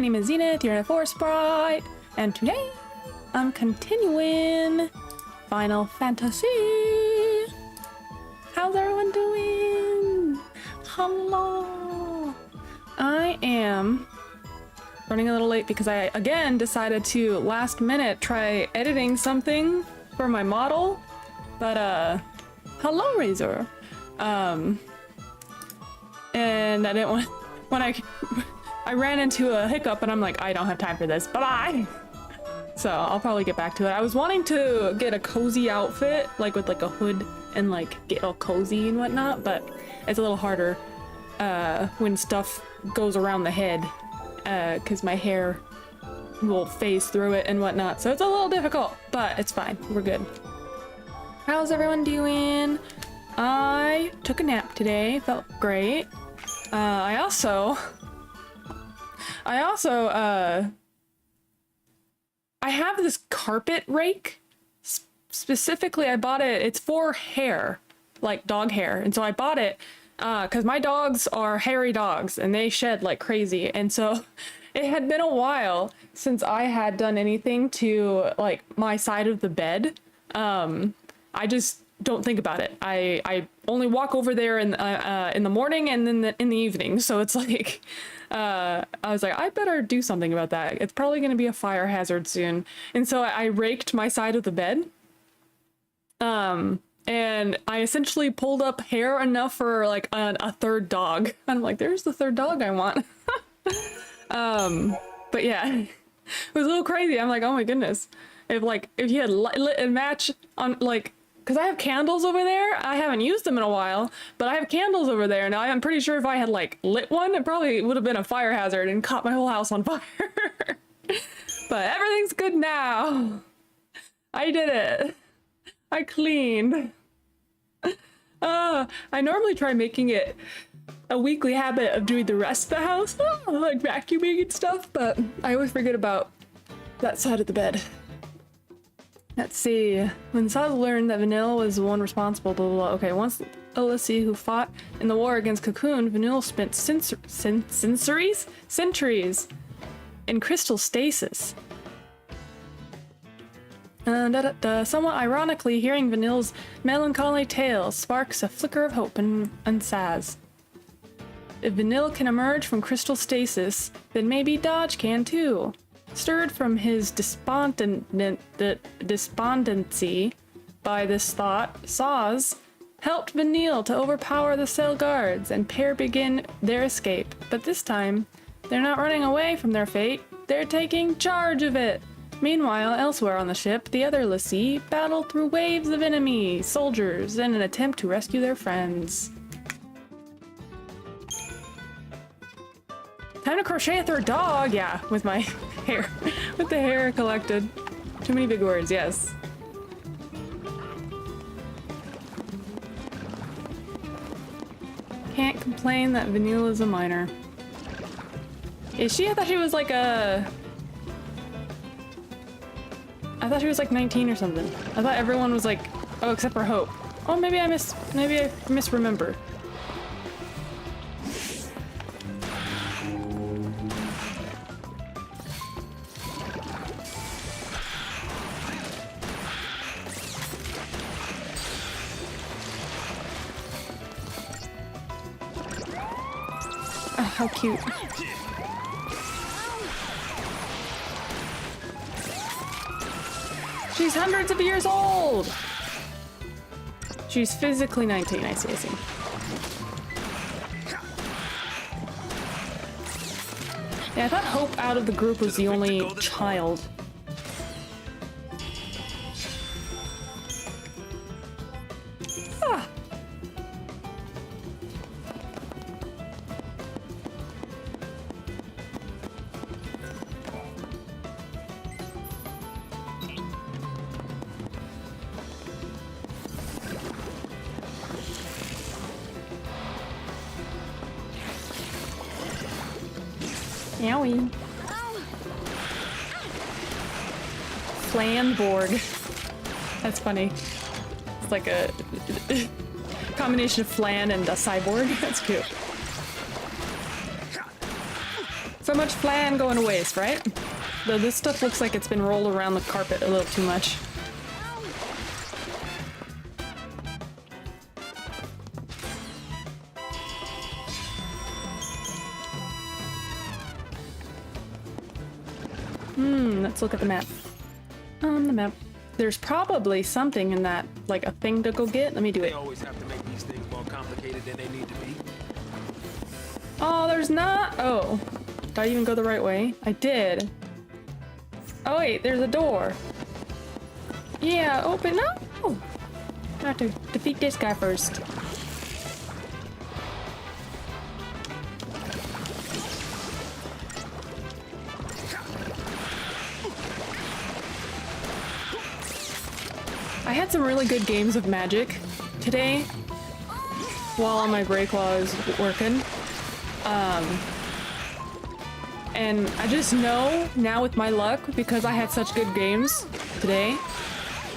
name is Zenith, you're in a 4 sprite, and today I'm continuing Final Fantasy. How's everyone doing? Hello. I am running a little late because I again decided to last minute try editing something for my model, but hello Razor. And I didn't want, when I ran into a hiccup and I'm like, I don't have time for this, bye-bye. So I'll probably get back to it. I was wanting to get a cozy outfit, like with like a hood and like get all cozy and whatnot, but it's a little harder when stuff goes around the head, because my hair will phase through it and whatnot. So it's a little difficult, but it's fine. We're good. How's everyone doing? I took a nap today, felt great. I have this carpet rake. Specifically, I bought it, it's for hair, like dog hair. And so I bought it because my dogs are hairy dogs and they shed like crazy. And so it had been a while since I had done anything to like my side of the bed. I just don't think about it. I only walk over there in the morning and then in the evening. So it's like, I was like, I better do something about that. It's probably going to be a fire hazard soon. And so I raked my side of the bed. And I essentially pulled up hair enough for like a third dog. I'm like, there's the third dog I want. But yeah, it was a little crazy. I'm like, oh my goodness. If you had lit a match on like, because I have candles over there. I haven't used them in a while, but I have candles over there. Now I'm pretty sure if I had like lit one, it probably would have been a fire hazard and caught my whole house on fire. But everything's good now. I did it. I cleaned. I normally try making it a weekly habit of doing the rest of the house, like vacuuming and stuff, but I always forget about that side of the bed. Let's see. When Saz learned that Vanille was the one responsible, blah, blah, blah. Okay, once Olissi, who fought in the war against Cocoon, Vanille spent centuries in crystal stasis. Somewhat ironically, hearing Vanille's melancholy tale sparks a flicker of hope in Saz. If Vanille can emerge from crystal stasis, then maybe Dodge can too. Stirred from his despondency by this thought, Saz helped Vanille to overpower the cell guards and pair begin their escape. But this time, they're not running away from their fate, they're taking charge of it. Meanwhile, elsewhere on the ship, the other Lassie battle through waves of enemy soldiers in an attempt to rescue their friends. Time to crochet a third dog, yeah, with my hair, with the hair collected. Too many big words, yes. Can't complain that Vanille is a minor. Is she? I thought she was like I thought she was like 19 or something. I thought everyone was like, oh, except for Hope. Oh, maybe I misremember. Oh, how cute. She's hundreds of years old! She's physically 19, I see. Yeah, I thought Hope out of the group was the only child. Ah. Yowie. Flanborg. That's funny. It's like a combination of flan and a cyborg. That's cute. So much flan going to waste, right? Though this stuff looks like it's been rolled around the carpet a little too much. Let's look at the map. On the map. There's probably something in that, like a thing to go get. Let me do it. They always have to make these things more complicated than they need to be. Oh, there's not. Oh, did I even go the right way? I did. Oh wait, there's a door. Yeah, open up. Oh, I have to defeat this guy first. I had some really good games of Magic today while on my break while I was working. And I just know now with my luck, because I had such good games today,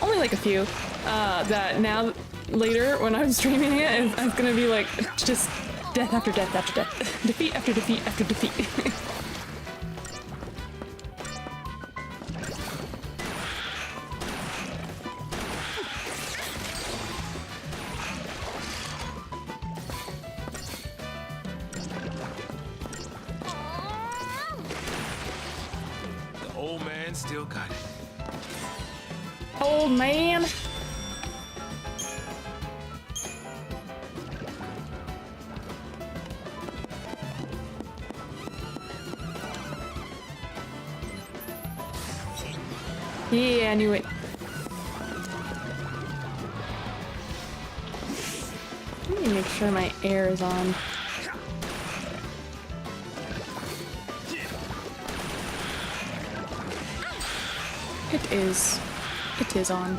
only like a few, that now later when I'm streaming it, it's gonna be like just death after death after death, defeat after defeat after defeat. Old man still got it. Old man. Yeah, I knew it. Let me make sure my air is on. It is. It is on.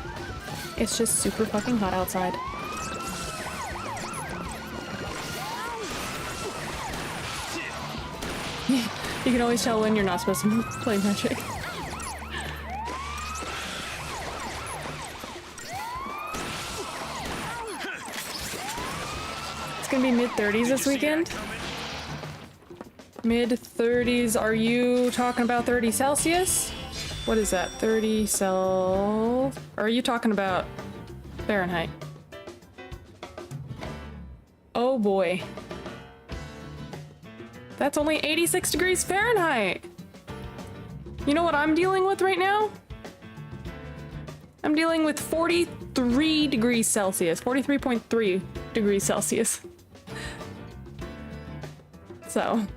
It's just super fucking hot outside. You can always tell when you're not supposed to play Magic. It's gonna be mid-30s this weekend. Mid-30s, are you talking about 30 Celsius? What is that? 30 Cel... Or are you talking about Fahrenheit? Oh boy. That's only 86 degrees Fahrenheit! You know what I'm dealing with right now? I'm dealing with 43 degrees Celsius. 43.3 degrees Celsius. So...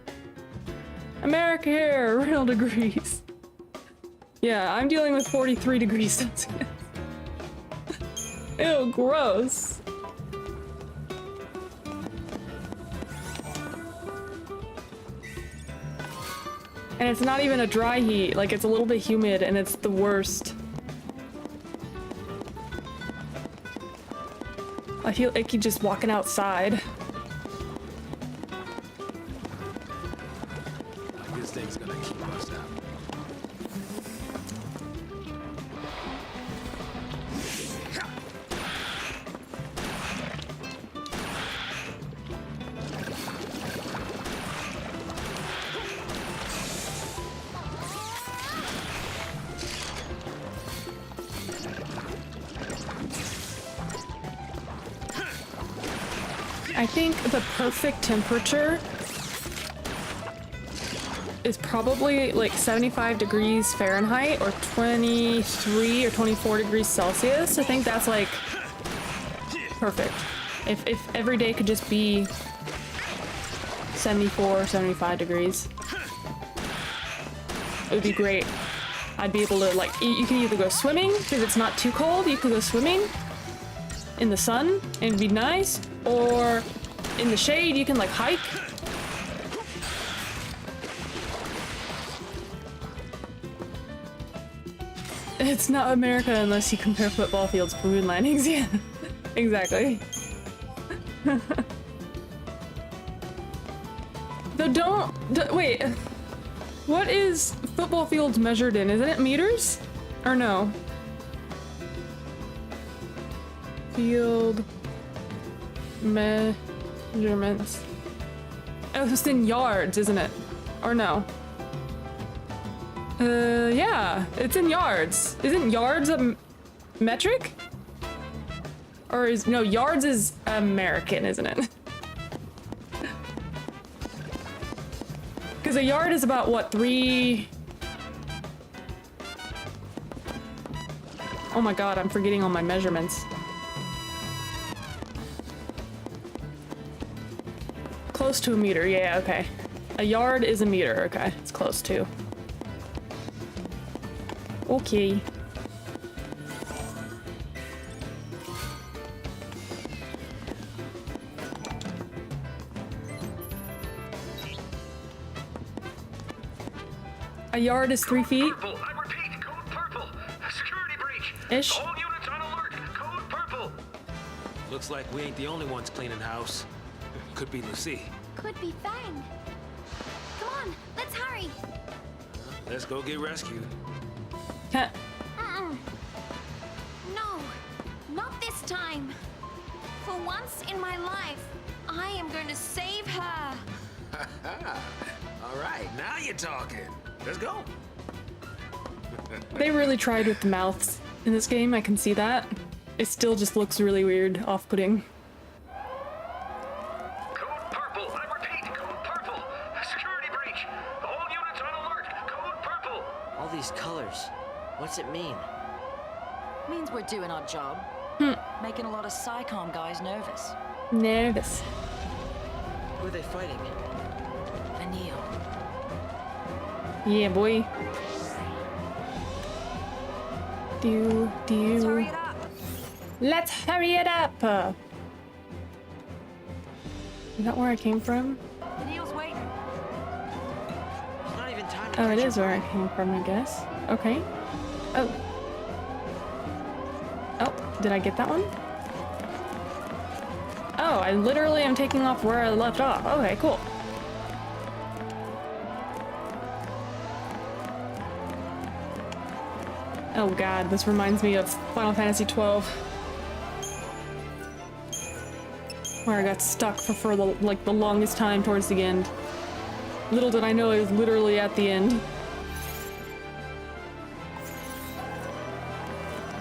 America here, real degrees. Yeah, I'm dealing with 43 degrees Celsius. Ew, gross. And it's not even a dry heat, like it's a little bit humid and it's the worst. I feel icky just walking outside. This thing's gonna keep us out. I think the perfect temperature is probably like 75 degrees Fahrenheit or 23 or 24 degrees Celsius. I think that's like perfect. If every day could just be 74 or 75 degrees, it would be great. I'd be able to like, you can either go swimming if it's not too cold, you could go swimming in the sun and it'd be nice, or in the shade you can like hike. It's not America unless you compare football fields for moon landings. Yeah, exactly. Wait, what is football fields measured in? Isn't it meters? Or no? Field measurements. Oh, it's in yards, isn't it? Or no? Yeah, it's in yards. Isn't yards a metric? Or is, no, yards is American, isn't it? Because a yard is about, what, 3... Oh my god, I'm forgetting all my measurements. Close to a meter, yeah, okay. A yard is a meter, okay. It's close to. Okay. A yard is 3 feet. Purple. I repeat, code purple. Security breach. Ish. All units on alert. Code purple. Looks like we ain't the only ones cleaning house. Could be Lucy. Could be Fang. Come on, let's hurry. Let's go get rescued. Heh. No, not this time. For once in my life, I am going to save her. All right, now you're talking. Let's go. They really tried with the mouths in this game, I can see that. It still just looks really weird, off-putting. Code purple. I repeat, code purple. Security breach. All units on alert. Code purple. All these colors. What's it mean? Means we're doing our job. Making a lot of SciComm guys nervous. Nervous. Who are they fighting? Anil. Yeah, boy. Let's hurry it up. Let's hurry it up! Is that where I came from? Anil's waiting. It's not even time to Oh, it catch is your where I breath. came from, I guess. Okay. Oh. Oh, did I get that one? Oh, I literally am taking off where I left off. Okay, cool. Oh god, this reminds me of Final Fantasy XII. Where I got stuck for the, like, the longest time towards the end. Little did I know it was literally at the end.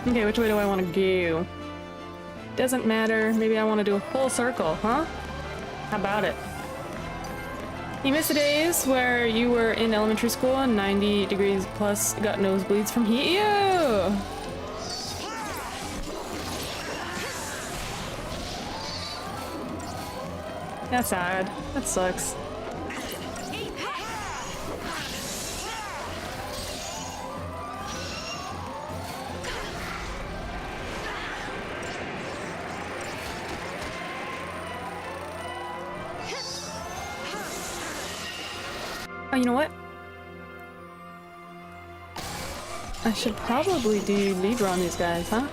Okay, which way do I want to go? Doesn't matter. Maybe I want to do a full circle, huh? How about it? You miss the days where you were in elementary school and 90 degrees plus got nosebleeds from heat? Ew! That's sad. That sucks. Oh, you know what? I should probably do Libra on these guys, huh?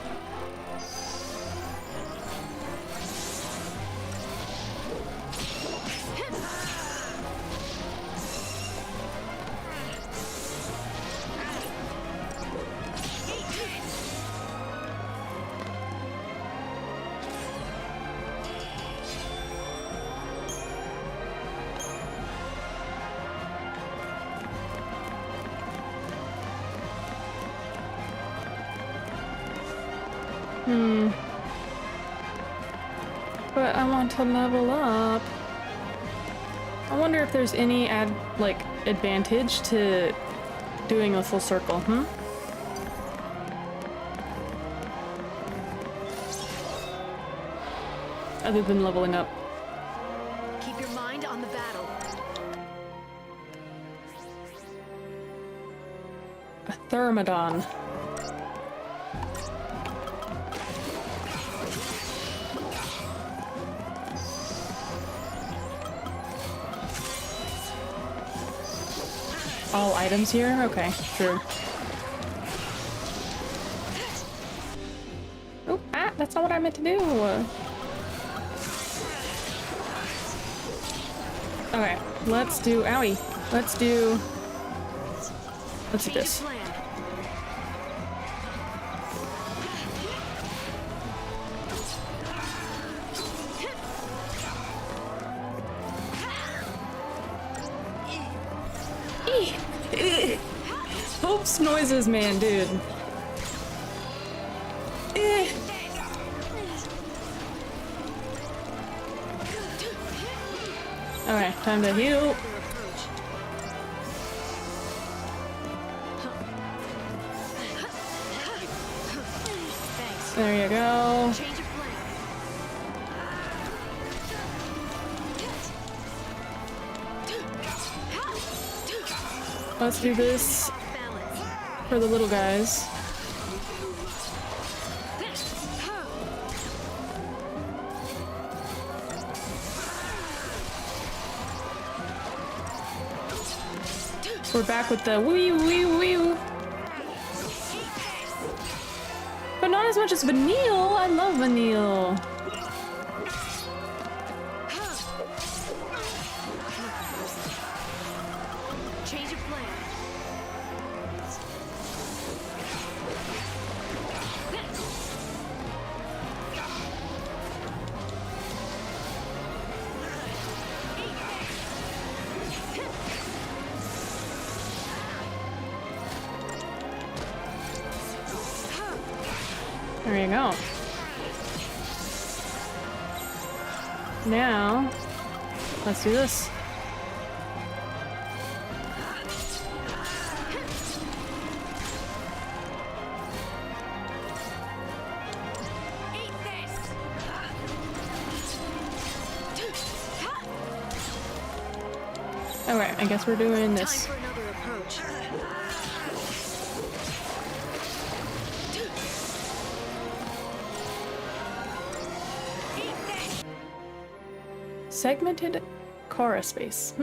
But I want to level up. I wonder if there's any advantage to doing a full circle, other than leveling up. Keep your mind on the battle. A Thermodon. All items here? Okay, sure. Oh, that's not what I meant to do. Okay, let's do, owie. Let's do this. Plan. whoops noises, man, dude. Eh. Okay, time to heal. There you go. Change of plan. Let's do this Balance. for the little guys. We're back with the wee wee wee. But not as much as Vanille. I love Vanille. Change of plan. There you go. Now, let's do this. Alright, I guess we're doing this. Time for another approach. Segmented chorus space.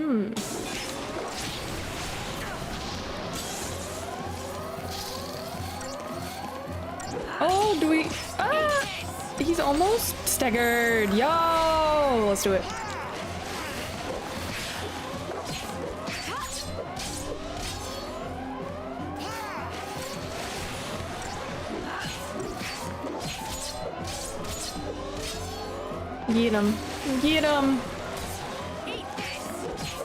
Oh, do we... Ah! He's almost staggered. Yo! Let's do it. Get him. Get him.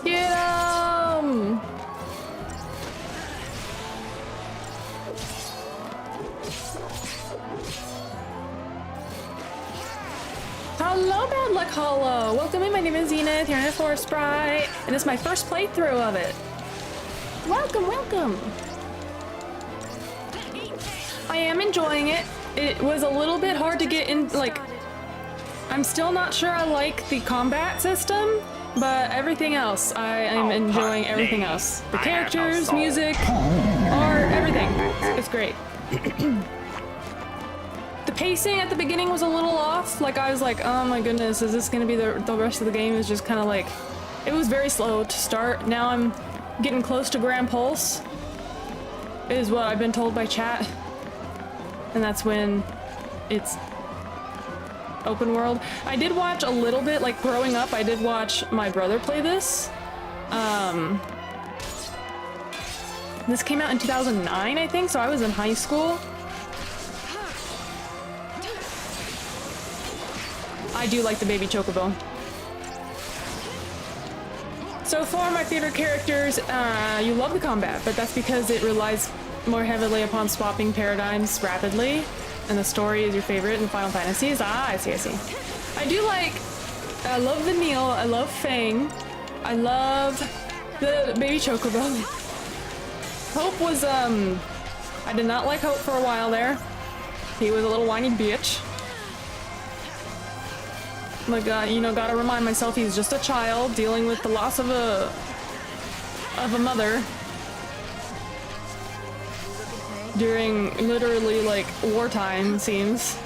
Get him. Hello, Bad Luck Hollow. Welcome in. My name is Zenith. Here in for Sprite, and it's my first playthrough of it. Welcome, welcome. I am enjoying it. It was a little bit hard to get in, like, I'm still not sure I like the combat system, but everything else, I am enjoying everything else. The characters, music, art, everything. It's great. The pacing at the beginning was a little off. Like, I was like, oh my goodness, is this gonna be the rest of the game? Is just kind of like, it was very slow to start. Now I'm getting close to Grand Pulse, is what I've been told by chat. And that's when it's open world. I did watch a little bit, like growing up, I did watch my brother play this. This came out in 2009, I think, so I was in high school. I do like the baby chocobo. So far, my favorite characters, you love the combat, but that's because it relies more heavily upon swapping paradigms rapidly. And the story is your favorite in Final Fantasies? Ah, I see, I see. I love Vanille, I love Fang, I love the baby chocobo. Hope was, I did not like Hope for a while there. He was a little whiny bitch. Like, you know, gotta remind myself he's just a child dealing with the loss of a mother. During literally like wartime, it seems.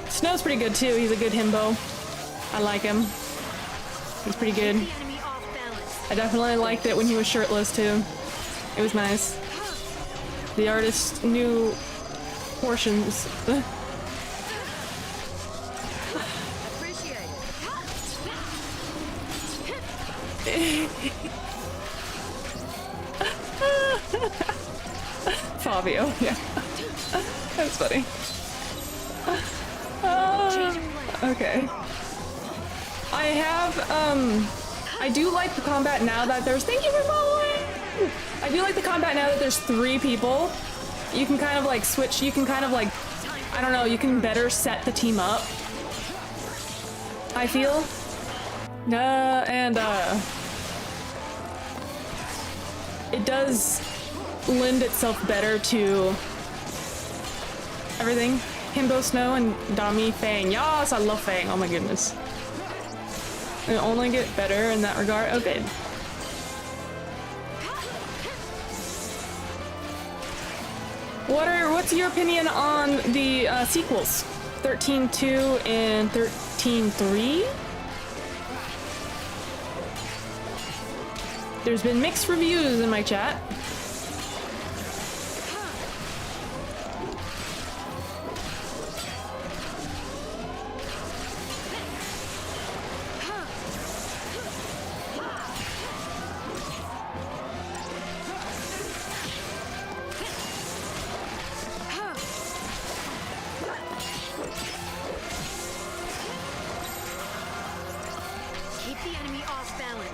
Snow's pretty good too. He's a good himbo. I like him. He's pretty good. Enemy off balance. I definitely liked it when he was shirtless too. It was nice. The artist knew portions. Appreciate Fabio, yeah. That's funny. Okay. I have, I do like the combat now that there's, thank you for following! I do like the combat now that there's 3 people. You can kind of like switch, you can kind of like, I don't know, you can better set the team up. I feel. It does lend itself better to everything. Himbo Snow and Dami Fang. Yes, I love Fang. Oh my goodness. It'll only get better in that regard. Okay. What's your opinion on the sequels? 13.2 and 13.3? There's been mixed reviews in my chat. Keep the enemy off balance.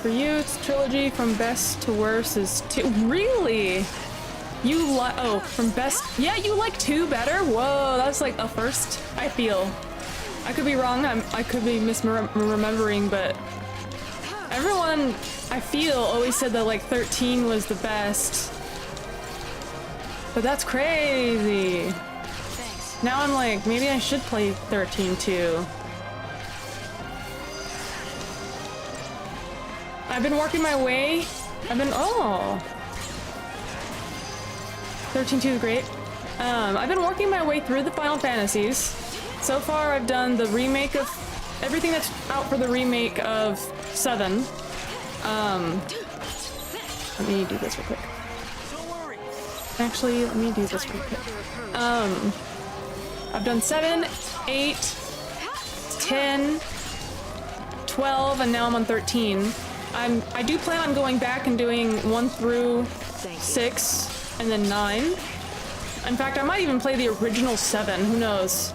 For you, it's trilogy. From best to worst is 2. Really? You like? Oh, from best. Yeah, you like 2 better. Whoa, that's like a first. I feel. I could be wrong. I could be misremembering, but everyone, I feel, always said that like 13 was the best. But that's crazy. Thanks. Now I'm like, maybe I should play 13 too. I've been working my way. Oh. 13.2 is great. I've been working my way through the Final Fantasies. So far, I've done the remake of everything that's out for the remake of 7. Let me do this real quick. Actually, let me do this real quick. I've done 7, 8, 10, 12, and now I'm on 13. I do plan on going back and doing 1 through 6 and then 9. In fact, I might even play the original 7, who knows?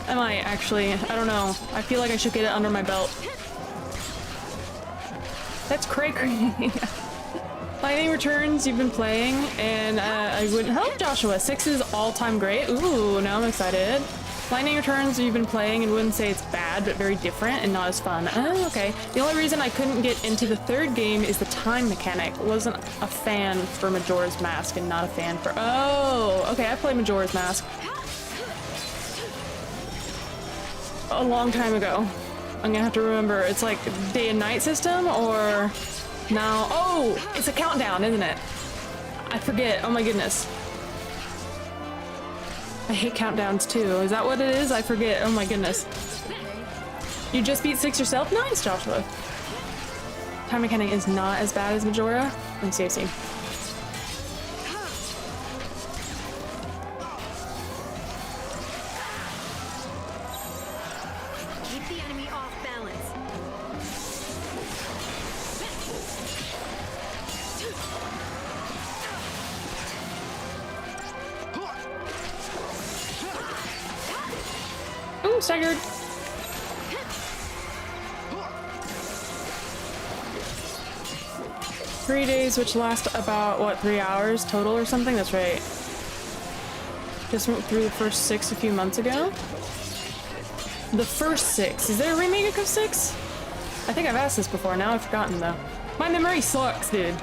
I might actually, I don't know. I feel like I should get it under my belt. That's cray-cray. Lightning Returns you've been playing, and I wouldn't. Hello, Joshua. 6 is all-time great. Ooh, now I'm excited. Lightning Returns you've been playing and wouldn't say it's bad, but very different and not as fun. Oh, okay. The only reason I couldn't get into the 3rd game is the time mechanic. Wasn't a fan for Majora's Mask and not a fan for. Oh, okay. I played Majora's Mask a long time ago. I'm gonna have to remember. It's like day and night system or no? Oh, it's a countdown, isn't it? I forget. Oh my goodness. I hate countdowns too. Is that what it is? I forget. Oh my goodness. You just beat 6 yourself? Nice, Joshua. Time mechanic is not as bad as Majora. Let me see. Keep the enemy off balance. Ooh, staggered. Three days, which last about, what, 3 hours total or something? That's right. Just went through the first 6 a few months ago. The first 6. Is there a remake of 6? I think I've asked this before. Now I've forgotten, though. My memory sucks, dude.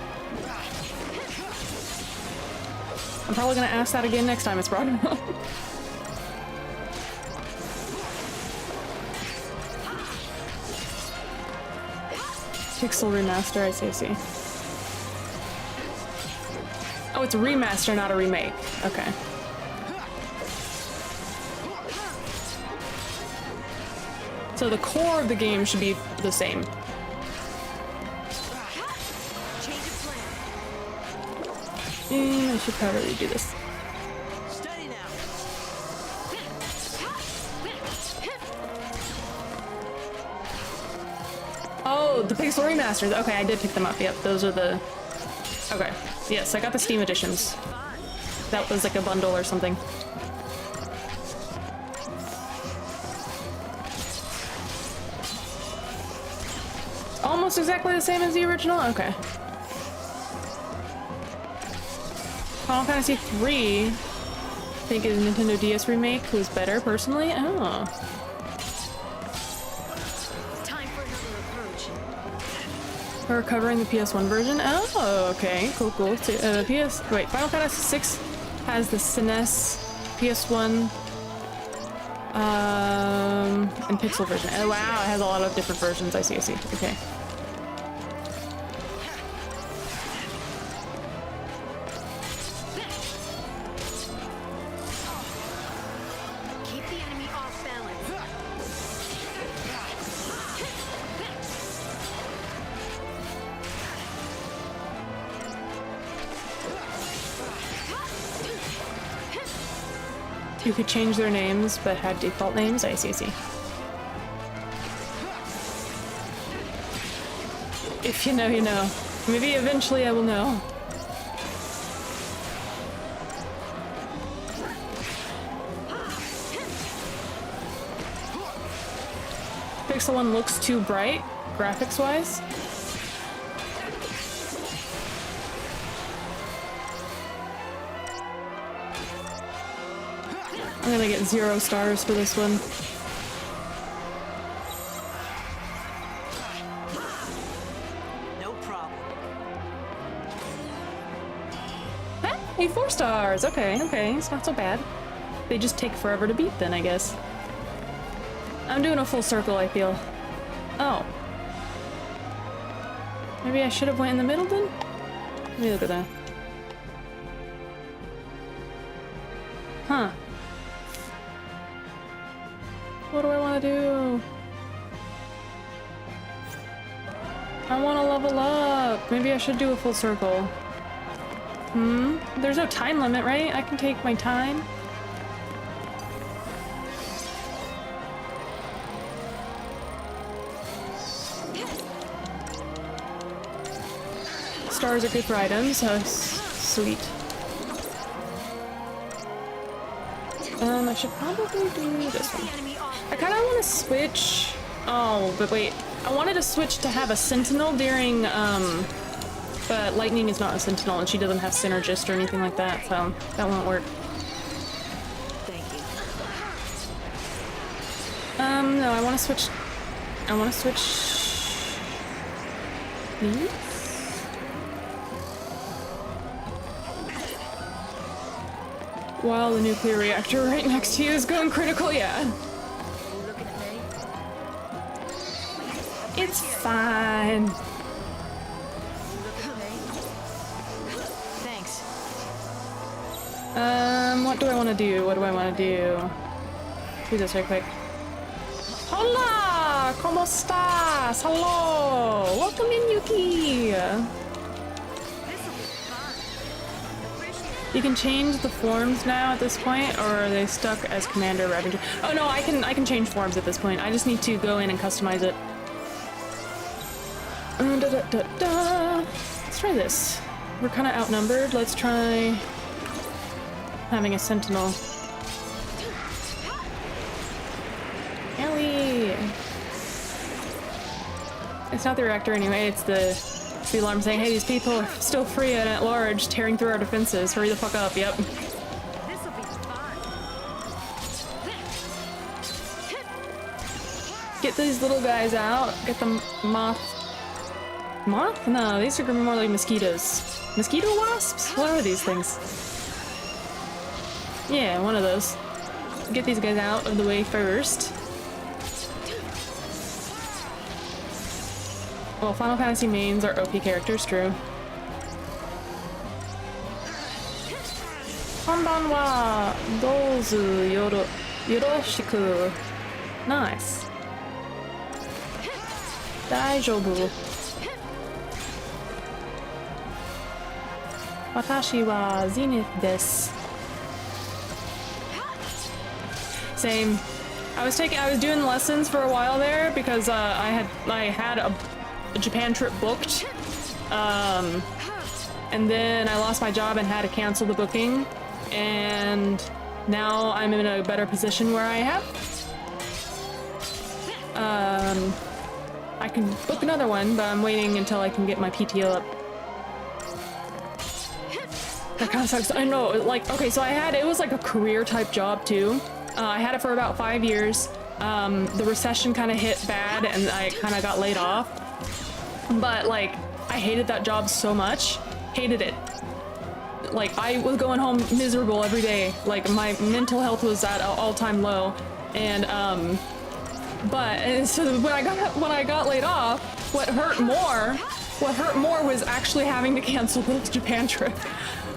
I'm probably gonna ask that again next time it's brought up. Pixel remaster, I see. Oh, it's a remaster, not a remake. Okay. So the core of the game should be the same. Change of plan. I should probably do this. Steady now. Oh, the Pixel remasters. Okay, I did pick them up. Yep, those are the... Okay. Yes, I got the Steam editions. that was like a bundle or something. Almost exactly the same as the original? Okay. Final Fantasy III, I think is Nintendo DS remake, was better personally. Oh. Time for another approach. We're covering the PS1 version. Oh, okay. Cool, cool. So, Final Fantasy VI has the SNES, PS1, and Pixel version. Oh wow, it has a lot of different versions. I see, I see. Okay. Keep the enemy off balance. You could change their names, but had default names. I see, I see. If you know, you know. Maybe eventually I will know. Pixel 1 looks too bright, graphics-wise. I'm gonna get 0 stars for this one. No problem. Hey, 4 stars! Okay, okay, it's not so bad. They just take forever to beat then, I guess. I'm doing a full circle, I feel. Oh. Maybe I should have went in the middle then? Let me look at that. Huh. What do I want to do? I want to level up. Maybe I should do a full circle. There's no time limit, right? I can take my time. Stars are good for items, so sweet. I should probably do this one. I kind of want to switch. Oh, but wait. I wanted to switch to have a sentinel during, but Lightning is not a sentinel and she doesn't have synergist or anything like that, so that won't work. Thank you. No, I want to switch. I want to switch. These? While the nuclear reactor right next to you is going critical, yeah. Looking at me? It's fine. Looking at me? Thanks. What do I want to do? What do I want to do? Do this right quick. Hola! ¿Cómo estás? Hello! Welcome in, Yuki! You can change the forms now at this point, or are they stuck as Commander Ravager? Oh no, I can change forms at this point. I just need to go in and customize it. Let's try this. We're kind of outnumbered. Let's try having a Sentinel. Ellie! It's not the reactor anyway, it's the alarm saying, hey, these people are still free and at large, tearing through our defenses. Hurry the fuck up, yep. This'll be fun. Get these little guys out. Get the moth. Moth? No, these are more like mosquitoes. Mosquito wasps? What are these things? Yeah, one of those. Get these guys out of the way first. Well, Final Fantasy mains are OP characters, true. Konbanwa dozu yoroshiku. Nice. Daijoubu. Watashi wa Zenith desu. Same. I was doing lessons for a while there because I had a Japan trip booked, and then I lost my job and had to cancel the booking, and now I'm in a better position where I have. I can book another one, but I'm waiting until I can get my PTO up. That kind of sucks. I know, like, okay, so it was like a career type job too. I had it for about 5 years. The recession kind of hit bad and I kind of got laid off. But like, I hated that job so much. Hated it. Like, I was going home miserable every day. Like, my mental health was at an all-time low. And, so when I got laid off, what hurt more was actually having to cancel the Japan trip.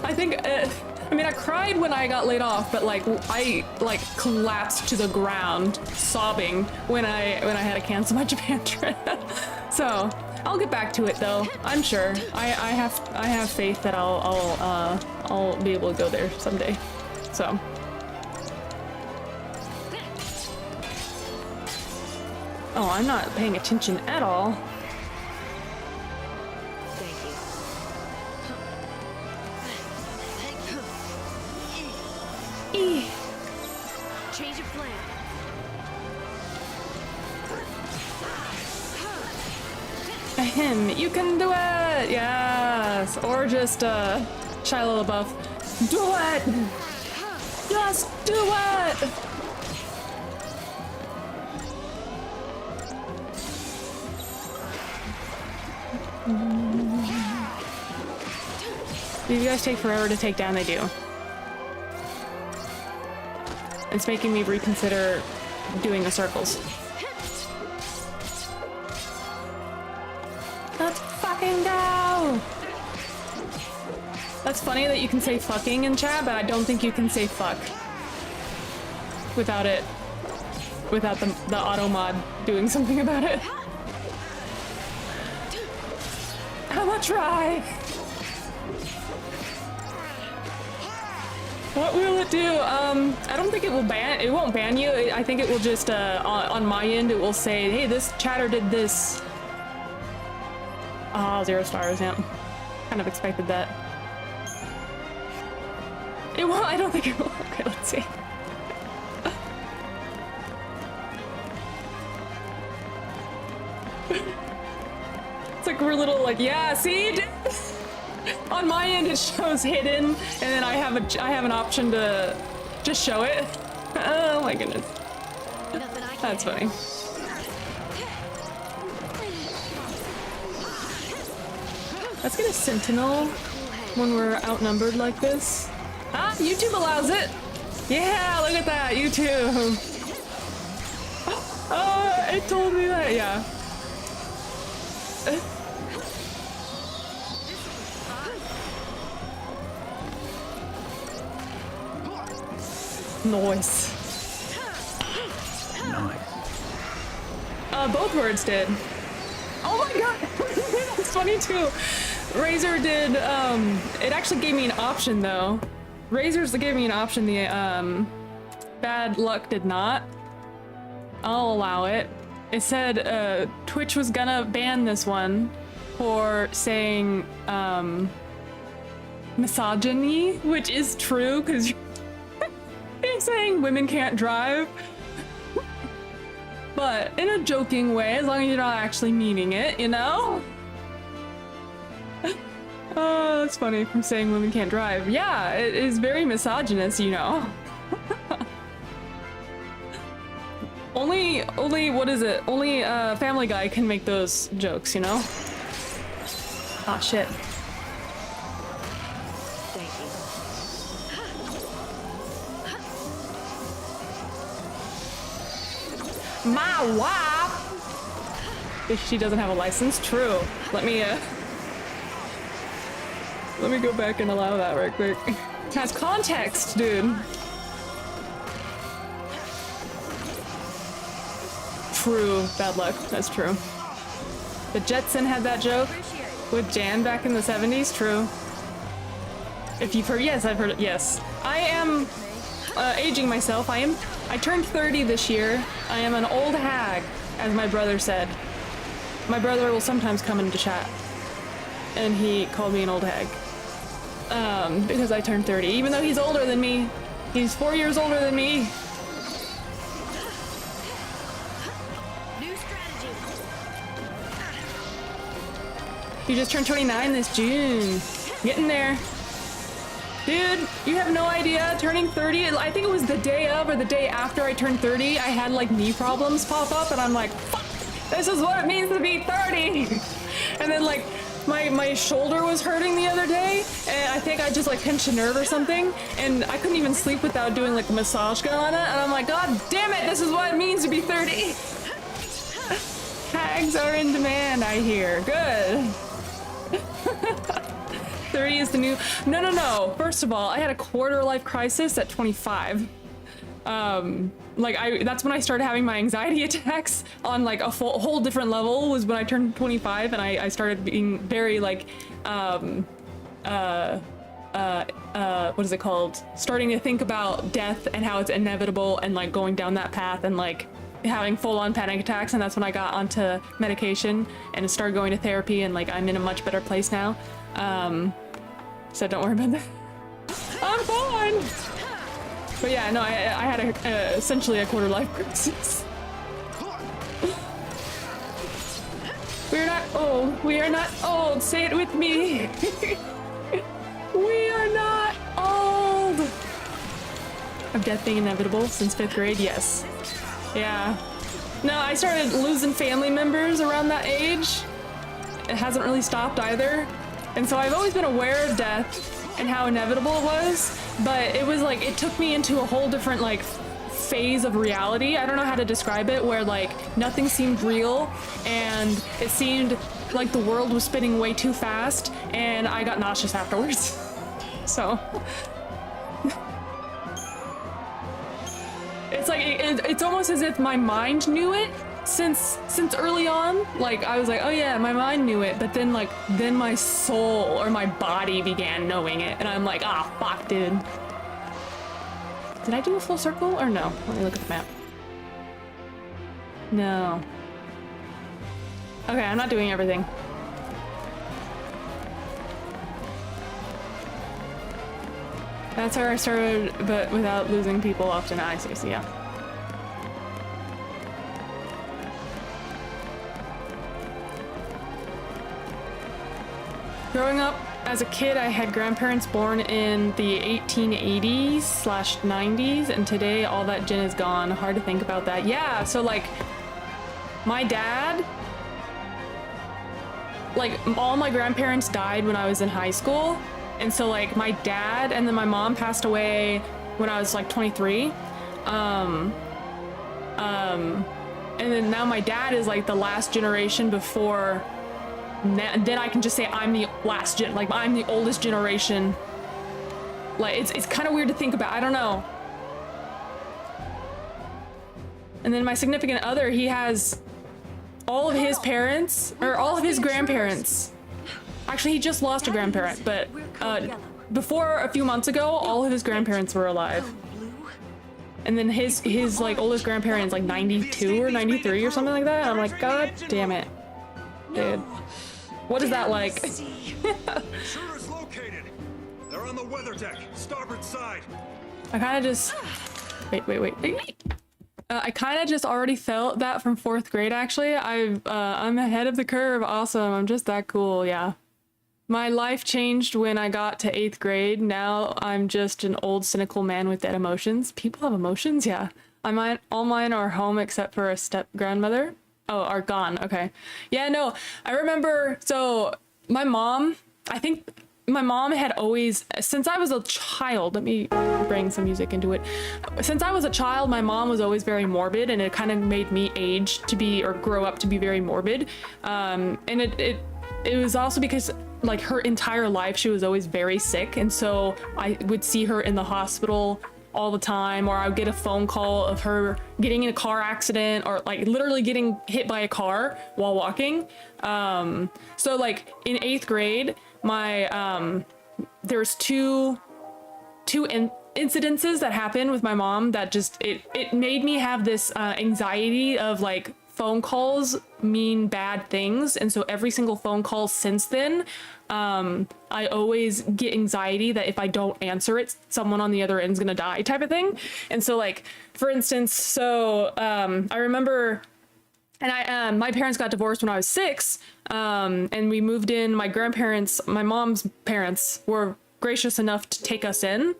I think, I mean, I cried when I got laid off, but like, I like collapsed to the ground sobbing when I had to cancel my Japan trip. So I'll get back to it though. I'm sure. I have faith that I'll be able to go there someday. So. Oh, I'm not paying attention at all. Thank you. Change of plan. Ahem, you can do it! Yes! Or just, Shia LaBeouf. Do it! Just do it! These guys take forever to take down, they do. It's making me reconsider doing the circles. Let's fucking go! That's funny that you can say fucking in chat, but I don't think you can say fuck. Without the auto mod doing something about it. I'ma try! What will it do? I don't think it won't ban you. I think it will just, on my end, it will say, hey, this chatter did this. Oh, 0 stars, yeah. Kind of expected that. It won't, I don't think it will. Okay, let's see. It's like we're little, like, yeah, see? On my end, it shows hidden, and then I have an option to just show it. Oh my goodness. That's funny. Let's get a sentinel when we're outnumbered like this. Ah, YouTube allows it. Yeah, look at that, YouTube. Oh, it told me that, yeah. Nice. Both words did. Oh my god! That's funny too. Razor did, it actually gave me an option though. Razor's gave me an option, the, Bad Luck did not. I'll allow it. It said, Twitch was gonna ban this one for saying, misogyny, which is true, because you're saying women can't drive. But in a joking way, as long as you're not actually meaning it, you know? Oh, that's funny from saying women can't drive. Yeah, it is very misogynist, you know. Only, what is it? Only Family Guy can make those jokes, you know? Ah, shit. Thank you. My wife! If she doesn't have a license, true. Let me go back and allow that right quick. It has context, dude. True. Bad luck. That's true. The Jetson had that joke with Jan back in the 70s. True. If you've heard, yes, I've heard it. Yes. I am aging myself. I turned 30 this year. I am an old hag, as my brother said. My brother will sometimes come into chat, and he called me an old hag. because I turned 30, even though he's older than me. He's 4 years older than me. New strategy. You just turned 29 this June. Getting there. Dude, you have no idea. Turning 30, I think it was the day of or the day after I turned 30, I had like knee problems pop up and I'm like, fuck, this is what it means to be 30. And then like my shoulder was hurting the other day and I think I just like pinched a nerve or something and I couldn't even sleep without doing like a massage gun on it. And I'm like, God damn it, this is what it means to be 30. Hags are in demand, I hear. Good. 30 is the new... No. First of all, I had a quarter life crisis at 25. That's when I started having my anxiety attacks on like a whole different level was when I turned 25 and I started being very like, what is it called? Starting to think about death and how it's inevitable and like going down that path and like having full-on panic attacks, and that's when I got onto medication and started going to therapy and like I'm in a much better place now. So don't worry about that. I'm fine. But yeah, no, I had essentially a quarter life crisis. We're not old. We are not old. Say it with me. We are not old. Of death being inevitable since 5th grade, yes. Yeah. No, I started losing family members around that age. It hasn't really stopped either. And so I've always been aware of death and how inevitable it was, but it was like, it took me into a whole different like phase of reality. I don't know how to describe it, where like nothing seemed real and it seemed like the world was spinning way too fast and I got nauseous afterwards. So it's like, it's almost as if my mind knew it since early on. Like I was like, oh yeah, my mind knew it, but then my soul or my body began knowing it and I'm like, ah, fuck, dude. Did I do a full circle or no? Let me look at the map. No. Okay, I'm not doing everything. That's where I started, but without losing people often. I see, so yeah. Growing up as a kid, I had grandparents born in the 1880s/90s, and today all that gin is gone. Hard to think about that. Yeah, so like, my dad, like all my grandparents died when I was in high school, and so like my dad and then my mom passed away when I was like 23. And then now my dad is like the last generation before. Then I can just say I'm the last gen, like I'm the oldest generation. Like it's kind of weird to think about. I don't know. And then my significant other, he has all of his parents or all of his grandparents. Actually, he just lost a grandparent, but before a few months ago, all of his grandparents were alive. And then his like oldest grandparent's like 92 or 93 or something like that. And I'm like, God damn it, dude. What is that like? Intruders located. They're on the weather deck, starboard side. I kind of just wait. I kind of just already felt that from 4th grade. Actually, I'm ahead of the curve. Awesome. I'm just that cool. Yeah. My life changed when I got to 8th grade. Now I'm just an old cynical man with dead emotions. People have emotions. Yeah. All mine are home except for a step grandmother. Oh, are gone. Okay. Yeah, no, I remember. So my mom, I think my mom had always, since I was a child, let me bring some music into it. Since I was a child, my mom was always very morbid, and it kind of made me age to be, or grow up to be very morbid. And it was also because like her entire life, she was always very sick. And so I would see her in the hospital all the time, or I would get a phone call of her getting in a car accident or like literally getting hit by a car while walking. So like in 8th grade, my there's two incidences that happened with my mom that just it made me have this anxiety of like phone calls mean bad things, and so every single phone call since then, I always get anxiety that if I don't answer it, someone on the other end's gonna die, type of thing. And so, like, for instance, so I remember, and my parents got divorced when I was 6, and we moved in. My grandparents, my mom's parents, were gracious enough to take us in,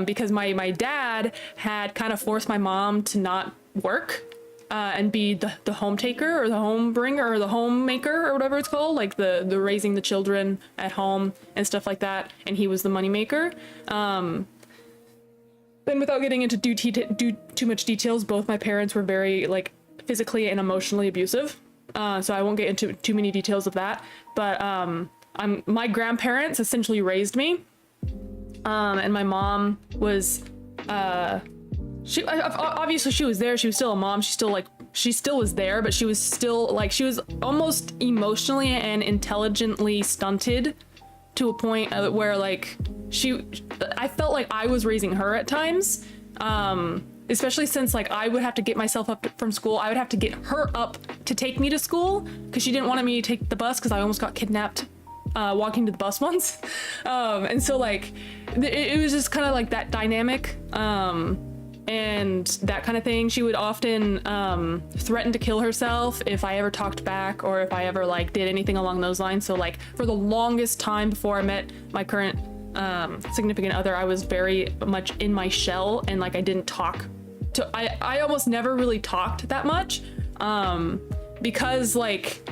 because my dad had kind of forced my mom to not work, and be the home taker or the home bringer or the homemaker or whatever it's called, like the raising the children at home and stuff like that. And he was the money maker. Then, without getting into too much details, both my parents were very, like, physically and emotionally abusive. So I won't get into too many details of that. But my grandparents essentially raised me, and my mom was obviously she was there. She was still a mom. She still was there, but she was still, like, she was almost emotionally and intelligently stunted to a point where, like, I felt like I was raising her at times. Especially since, like, I would have to get myself up from school. I would have to get her up to take me to school because she didn't want me to take the bus because I almost got kidnapped walking to the bus once. And so, like, it was just kind of like that dynamic. And that kind of thing. She would often threaten to kill herself if I ever talked back or if I ever, like, did anything along those lines. So, like, for the longest time before I met my current significant other, I was very much in my shell, and, like, I didn't talk to, I almost never really talked that much, because, like,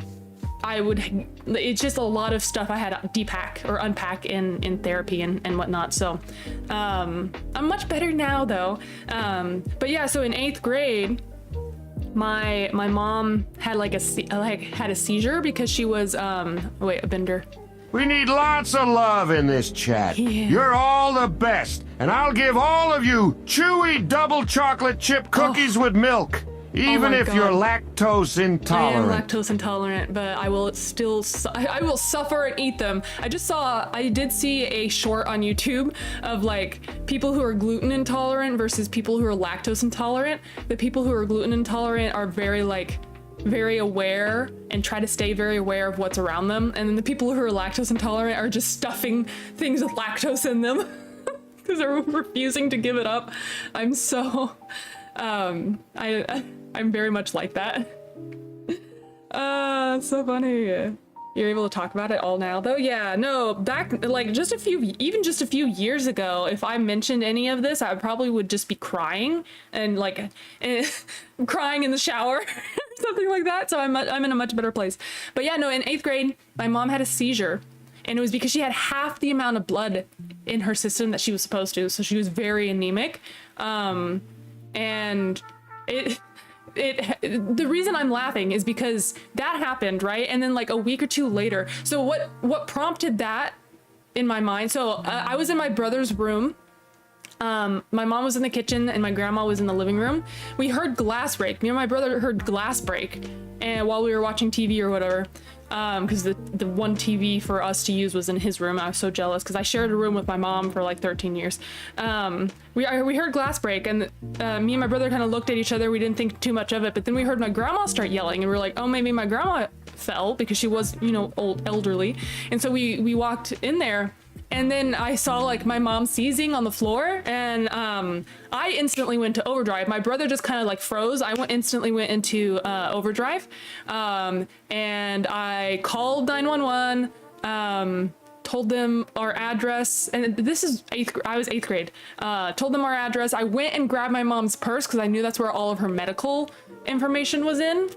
it's just a lot of stuff I had to depack or unpack in therapy and whatnot. So I'm much better now, though. But yeah, so in 8th grade, my mom had had a seizure because she was wait, a bender. We need lots of love in this chat. Yeah. You're all the best, and I'll give all of you chewy double chocolate chip cookies with milk, even my if God. you're lactose intolerant. I am lactose intolerant, but I will still, I will suffer and eat them. I did see a short on YouTube of, like, people who are gluten intolerant versus people who are lactose intolerant. The people who are gluten intolerant are very aware and try to stay very aware of what's around them. And then the people who are lactose intolerant are just stuffing things with lactose in them because they're refusing to give it up. I'm so, I'm very much like that. It's so funny. You're able to talk about it all now, though? Yeah, no, back, like, even just a few years ago, if I mentioned any of this, I probably would just be crying and, like, crying in the shower or something like that. So I'm in a much better place. But yeah, no, in 8th grade, my mom had a seizure, and it was because she had half the amount of blood in her system that she was supposed to. So she was very anemic. And the reason I'm laughing is because that happened, right? And then, like, a week or two later, so what prompted that in my mind? So I was in my brother's room. My mom was in the kitchen and my grandma was in the living room. We heard glass break. Me and my brother heard glass break, and while we were watching TV or whatever, because the one TV for us to use was in his room. I was so jealous because I shared a room with my mom for like 13 years. We heard glass break, and me and my brother kind of looked at each other. We didn't think too much of it, but then we heard my grandma start yelling, and we were like, oh, maybe my grandma fell because she was, you know, elderly. And so we walked in there. And then I saw, like, my mom seizing on the floor, and I instantly went to overdrive. My brother just kind of, like, froze. I instantly went into overdrive, and I called 911, told them our address, and this is I was 8th grade. Told them our address. I went and grabbed my mom's purse because I knew that's where all of her medical information was in.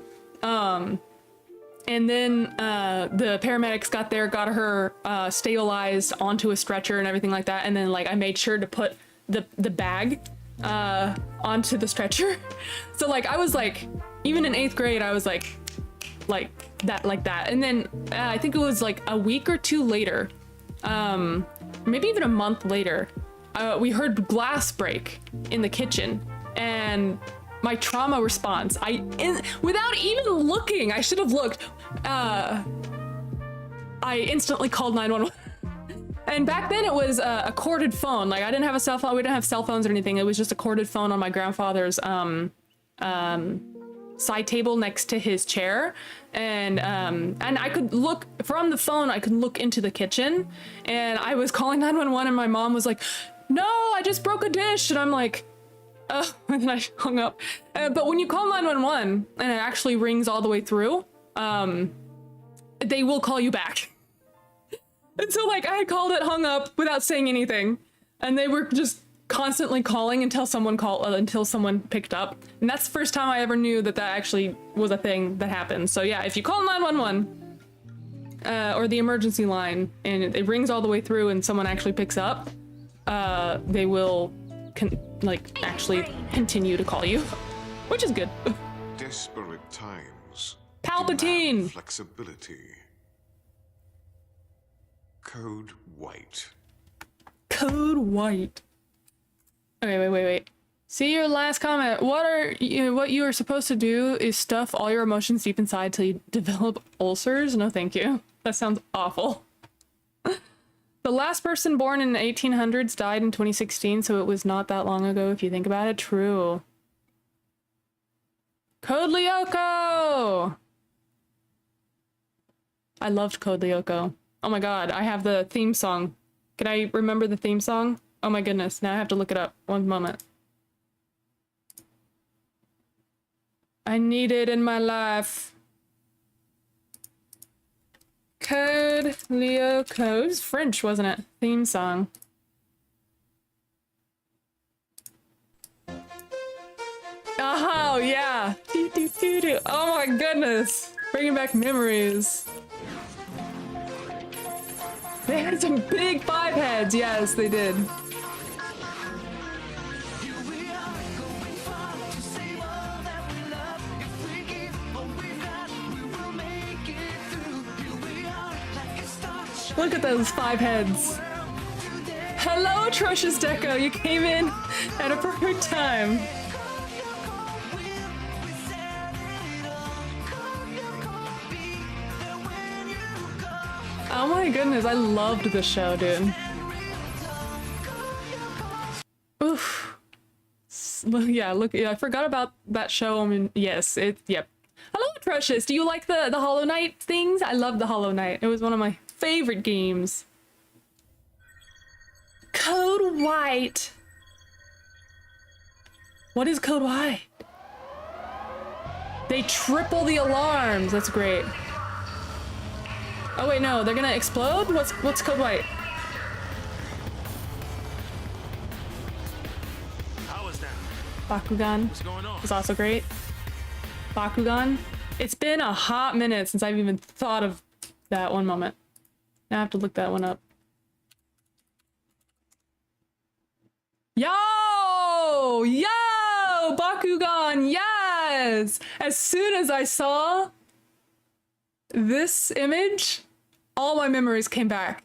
And then the paramedics got there, got her stabilized onto a stretcher and everything like that. And then, like, I made sure to put the bag onto the stretcher. So, like, I was like, even in 8th grade, I was like that. And then I think it was like a week or two later, maybe even a month later, we heard glass break in the kitchen, and my trauma response, without even looking, I should have looked, I instantly called 911. And back then it was a corded phone. Like, I didn't have a cell phone. We didn't have cell phones or anything. It was just a corded phone on my grandfather's side table next to his chair, and I could look from the phone. I could look into the kitchen, and I was calling 911, and my mom was like, "No, I just broke a dish," and I'm like, "Oh," and then I hung up. But when you call 911 and it actually rings all the way through, they will call you back. And so like I called it, hung up without saying anything, and they were just constantly calling until someone picked up. And that's the first time I ever knew that that actually was a thing that happened. So yeah, if you call 911 or the emergency line and it rings all the way through and someone actually picks up, they will actually continue to call you, which is good. Desperate times. Palpatine. Demand flexibility. Code white. Code white. Okay, wait. See your last comment. What you are supposed to do is stuff all your emotions deep inside till you develop ulcers? No, thank you. That sounds awful. The last person born in the 1800s died in 2016, so it was not that long ago if you think about it. True. Code Lyoko! I loved Code Lyoko. Oh my god, I have the theme song. Can I remember the theme song? Oh my goodness, now I have to look it up. One moment. I need it in my life. Code Lyoko. It was French, wasn't it? Theme song. Oh, yeah. Oh my goodness. Bringing back memories. They had some big 5 heads. Yes, they did. Look at those 5 heads. Hello, atrocious Deco. You came in at a perfect time. Oh my goodness, I loved this show, dude. Oof. Yeah, look, I forgot about that show. I mean, yes, yep. Hello, atrocious. Do you like the Hollow Knight things? I love the Hollow Knight. It was one of my favorite games. Code White. What is Code White? They triple the alarms. That's great. Oh wait, no, they're gonna explode? What's Code White? How is that? Bakugan What's going on? is also great. Bakugan. It's been a hot minute since I've even thought of that. One moment. Now I have to look that one up. Yo! Yo! Bakugan, yes! As soon as I saw this image, all my memories came back.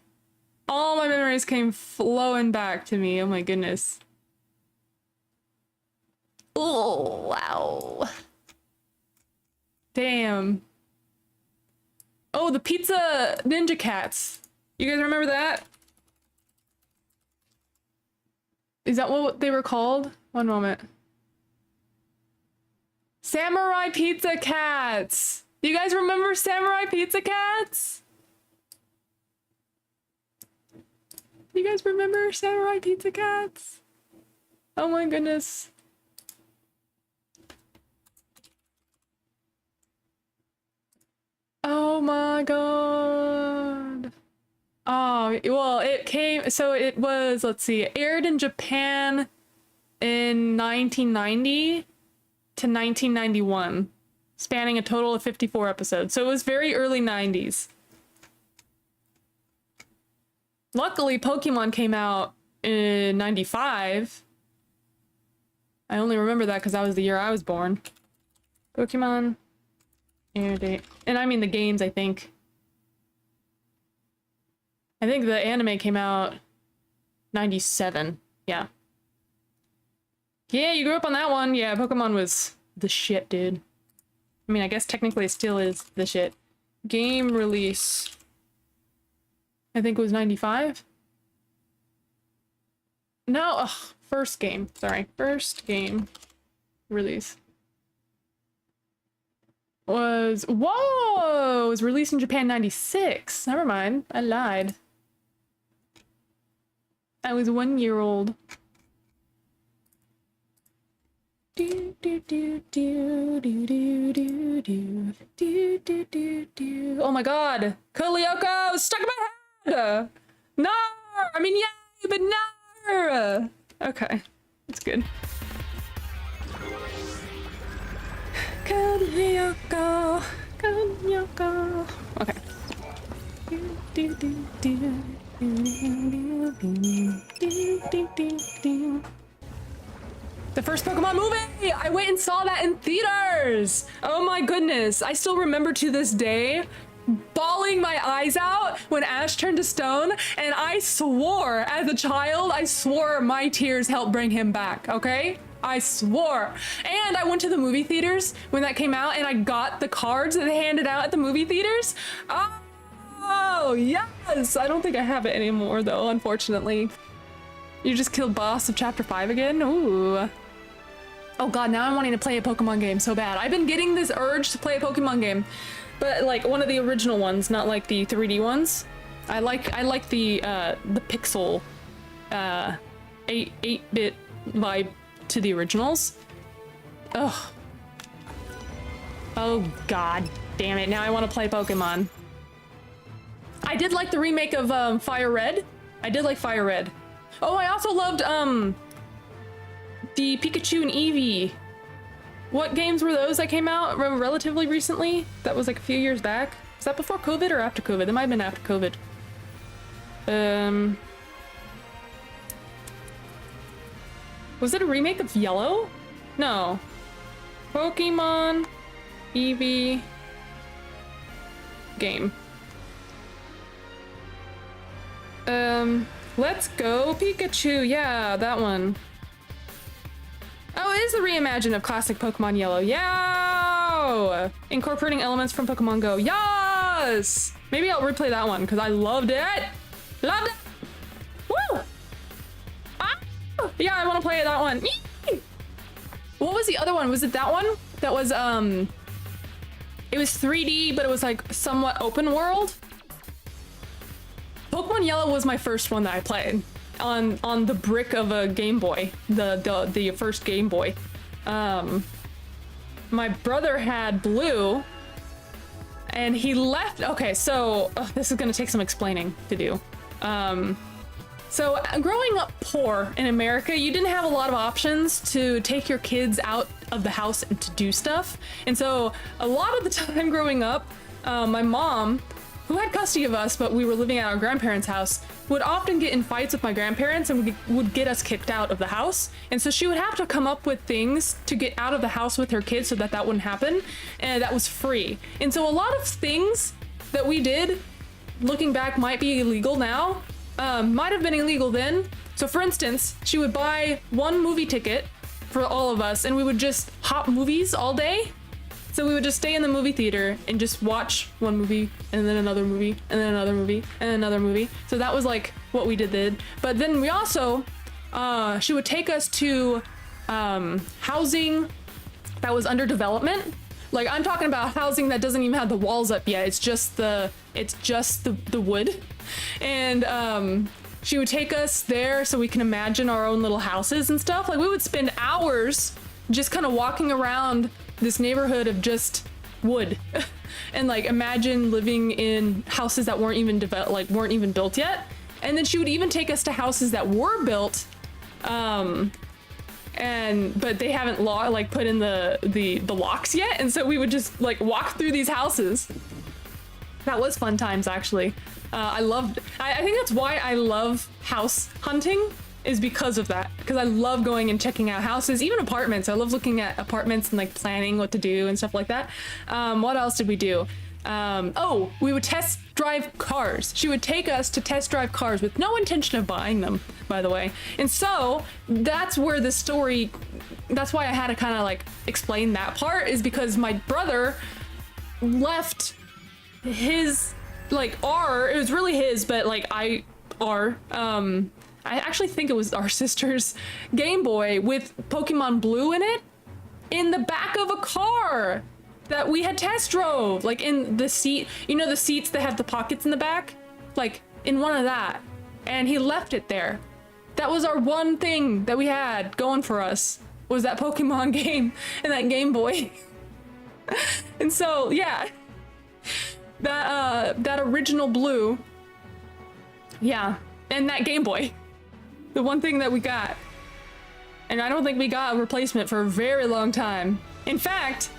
All my memories came flowing back to me. Oh my goodness. Oh, wow. Damn. Oh, the Pizza Ninja Cats. You guys remember that? Is that what they were called? One moment. Samurai Pizza Cats. Do you guys remember Samurai Pizza Cats? You guys remember Samurai Pizza Cats? Oh my goodness. Oh my god. Oh, well, it came, so it was, let's see, aired in Japan in 1990 to 1991, spanning a total of 54 episodes. So it was very early 90s. Luckily, Pokemon came out in 95. I only remember that because that was the year I was born. Pokemon air date. And I mean the games, I think. I think the anime came out 97. Yeah. Yeah, you grew up on that one. Yeah, Pokemon was the shit, dude. I mean, I guess technically it still is the shit. Game release. I think it was 95. No, ugh, first game. Sorry, first game release. was, whoa, it was released in Japan 96. Never mind, I lied. I was 1 year old. Do do do do do do do do do do do do. Oh my god, Kolyoko stuck in my head. No, I mean yay, but no. Okay, that's good. Kolyoko, Kolyoko. Okay. Do do do do do do do do do do. The first Pokemon movie! I went and saw that in theaters! Oh my goodness, I still remember to this day bawling my eyes out when Ash turned to stone, and I swore as a child, I swore my tears helped bring him back, okay? I swore. And I went to the movie theaters when that came out, and I got the cards that they handed out at the movie theaters. Oh, yes! I don't think I have it anymore though, unfortunately. You just killed boss of chapter 5 again? Ooh. Oh god, now I'm wanting to play a Pokemon game so bad. I've been getting this urge to play a Pokemon game, but like one of the original ones, not like the 3D ones. I like the pixel 8-bit vibe to the originals. Ugh. Oh god damn it, now I want to play Pokemon. I did like the remake of Fire Red. I did like Fire Red. Oh, I also loved the Pikachu and Eevee. What games were those that came out relatively recently? That was like a few years back. Was that before COVID or after COVID? It might have been after COVID. Was it a remake of Yellow? No. Pokemon Eevee game. Let's go Pikachu. Yeah, that one. Oh, it is the reimagine of classic Pokemon Yellow. Yeah! Incorporating elements from Pokemon Go. Yes! Maybe I'll replay that one because I loved it. Loved it. Woo! Ah! Yeah, I want to play that one. What was the other one? Was it that one? That was it was 3D, but it was like somewhat open world. Pokemon Yellow was my first one that I played on the brick of a Game Boy, the first Game Boy. My brother had Blue, and he left. Okay, so this is gonna take some explaining to do. So growing up poor in America, you didn't have a lot of options to take your kids out of the house and to do stuff. And so a lot of the time growing up, my mom, who had custody of us, but we were living at our grandparents' house, would often get in fights with my grandparents and would get us kicked out of the house. And so she would have to come up with things to get out of the house with her kids so that that wouldn't happen. And that was free. And so a lot of things that we did, looking back, might be illegal now, might have been illegal then. So for instance, she would buy one movie ticket for all of us and we would just hop movies all day. So we would just stay in the movie theater and just watch one movie and then another movie and then another movie and another movie. So that was like what we did. But then we also, she would take us to housing that was under development. Like I'm talking about housing that doesn't even have the walls up yet. It's just the wood. And she would take us there so we can imagine our own little houses and stuff. Like we would spend hours just kind of walking around this neighborhood of just wood and like imagine living in houses that weren't even weren't even built yet. And then she would even take us to houses that were built but they haven't put in the locks yet, and so we would just like walk through these houses. That was fun times, actually. I think that's why I love house hunting, is because of that. Because I love going and checking out houses, even apartments. I love looking at apartments and like planning what to do and stuff like that. What else did we do? Oh, we would test drive cars. She would take us to test drive cars with no intention of buying them, by the way. And so that's where the story, that's why I had to kind of like explain that part, is because my brother left his, like it was really his, but like I actually think it was our sister's Game Boy with Pokemon Blue in it in the back of a car. that we had test drove, like in the seat, you know, the seats that have the pockets in the back, like in one of that, and he left it there. That was our one thing that we had going for us, was that Pokemon game and that Game Boy. And so yeah, that original blue, yeah, and that Game Boy, the one thing that we got. And I don't think we got a replacement for a very long time. In fact,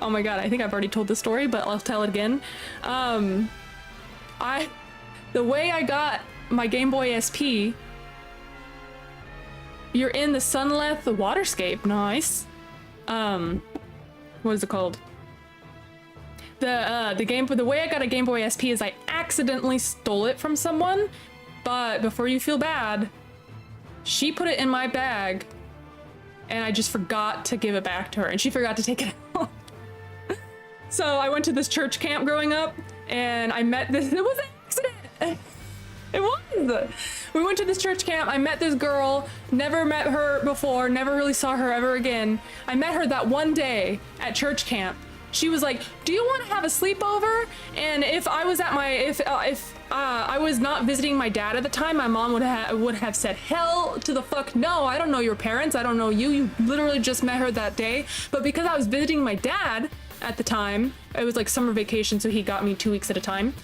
oh my god, I think I've already told this story, but I'll tell it again. The way I got my Game Boy SP, you're in the Sunleth Waterscape. Nice. What is it called? The way I got a Game Boy SP is I accidentally stole it from someone, but before you feel bad, she put it in my bag and I just forgot to give it back to her, and she forgot to take it out. So I went to this church camp growing up, and I met this, it was an accident. It was. We went to this church camp, I met this girl, never met her before, never really saw her ever again. I met her that one day at church camp. She was like, do you want to have a sleepover? And if I was at my, if I was not visiting my dad at the time, my mom would have said, hell to the fuck no, I don't know your parents, I don't know you, you literally just met her that day. But because I was visiting my dad at the time, it was like summer vacation, so he got me 2 weeks at a time.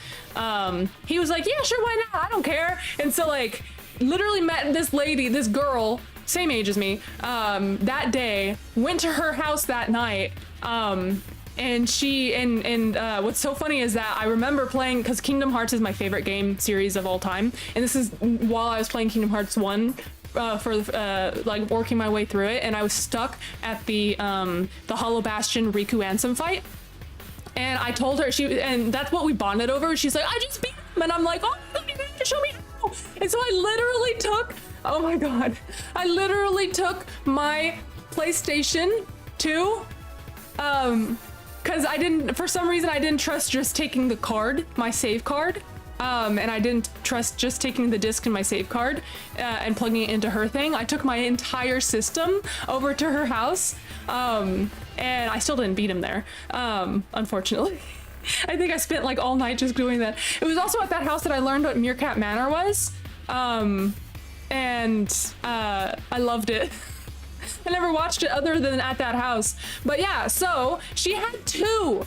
He was like, yeah, sure, why not? I don't care. And so like, literally met this lady, this girl, same age as me, that day, went to her house that night, and she, and what's so funny is that I remember playing, because Kingdom Hearts is my favorite game series of all time, and this is while I was playing Kingdom Hearts 1, like working my way through it, and I was stuck at the Hollow Bastion Riku Ansem fight, and I told her, and that's what we bonded over. She's like, I just beat him, and I'm like, oh my god, you have to show me how. And so I literally took, oh my god, I literally took my PlayStation 2, because for some reason I didn't trust just taking the card, my save card, and I didn't trust just taking the disc in my save card and plugging it into her thing. I took my entire system over to her house, and I still didn't beat him there, unfortunately. I think I spent like all night just doing that. It was also at that house that I learned what Meerkat Manor was, and I loved it. I never watched it other than at that house. But yeah, so she had 2,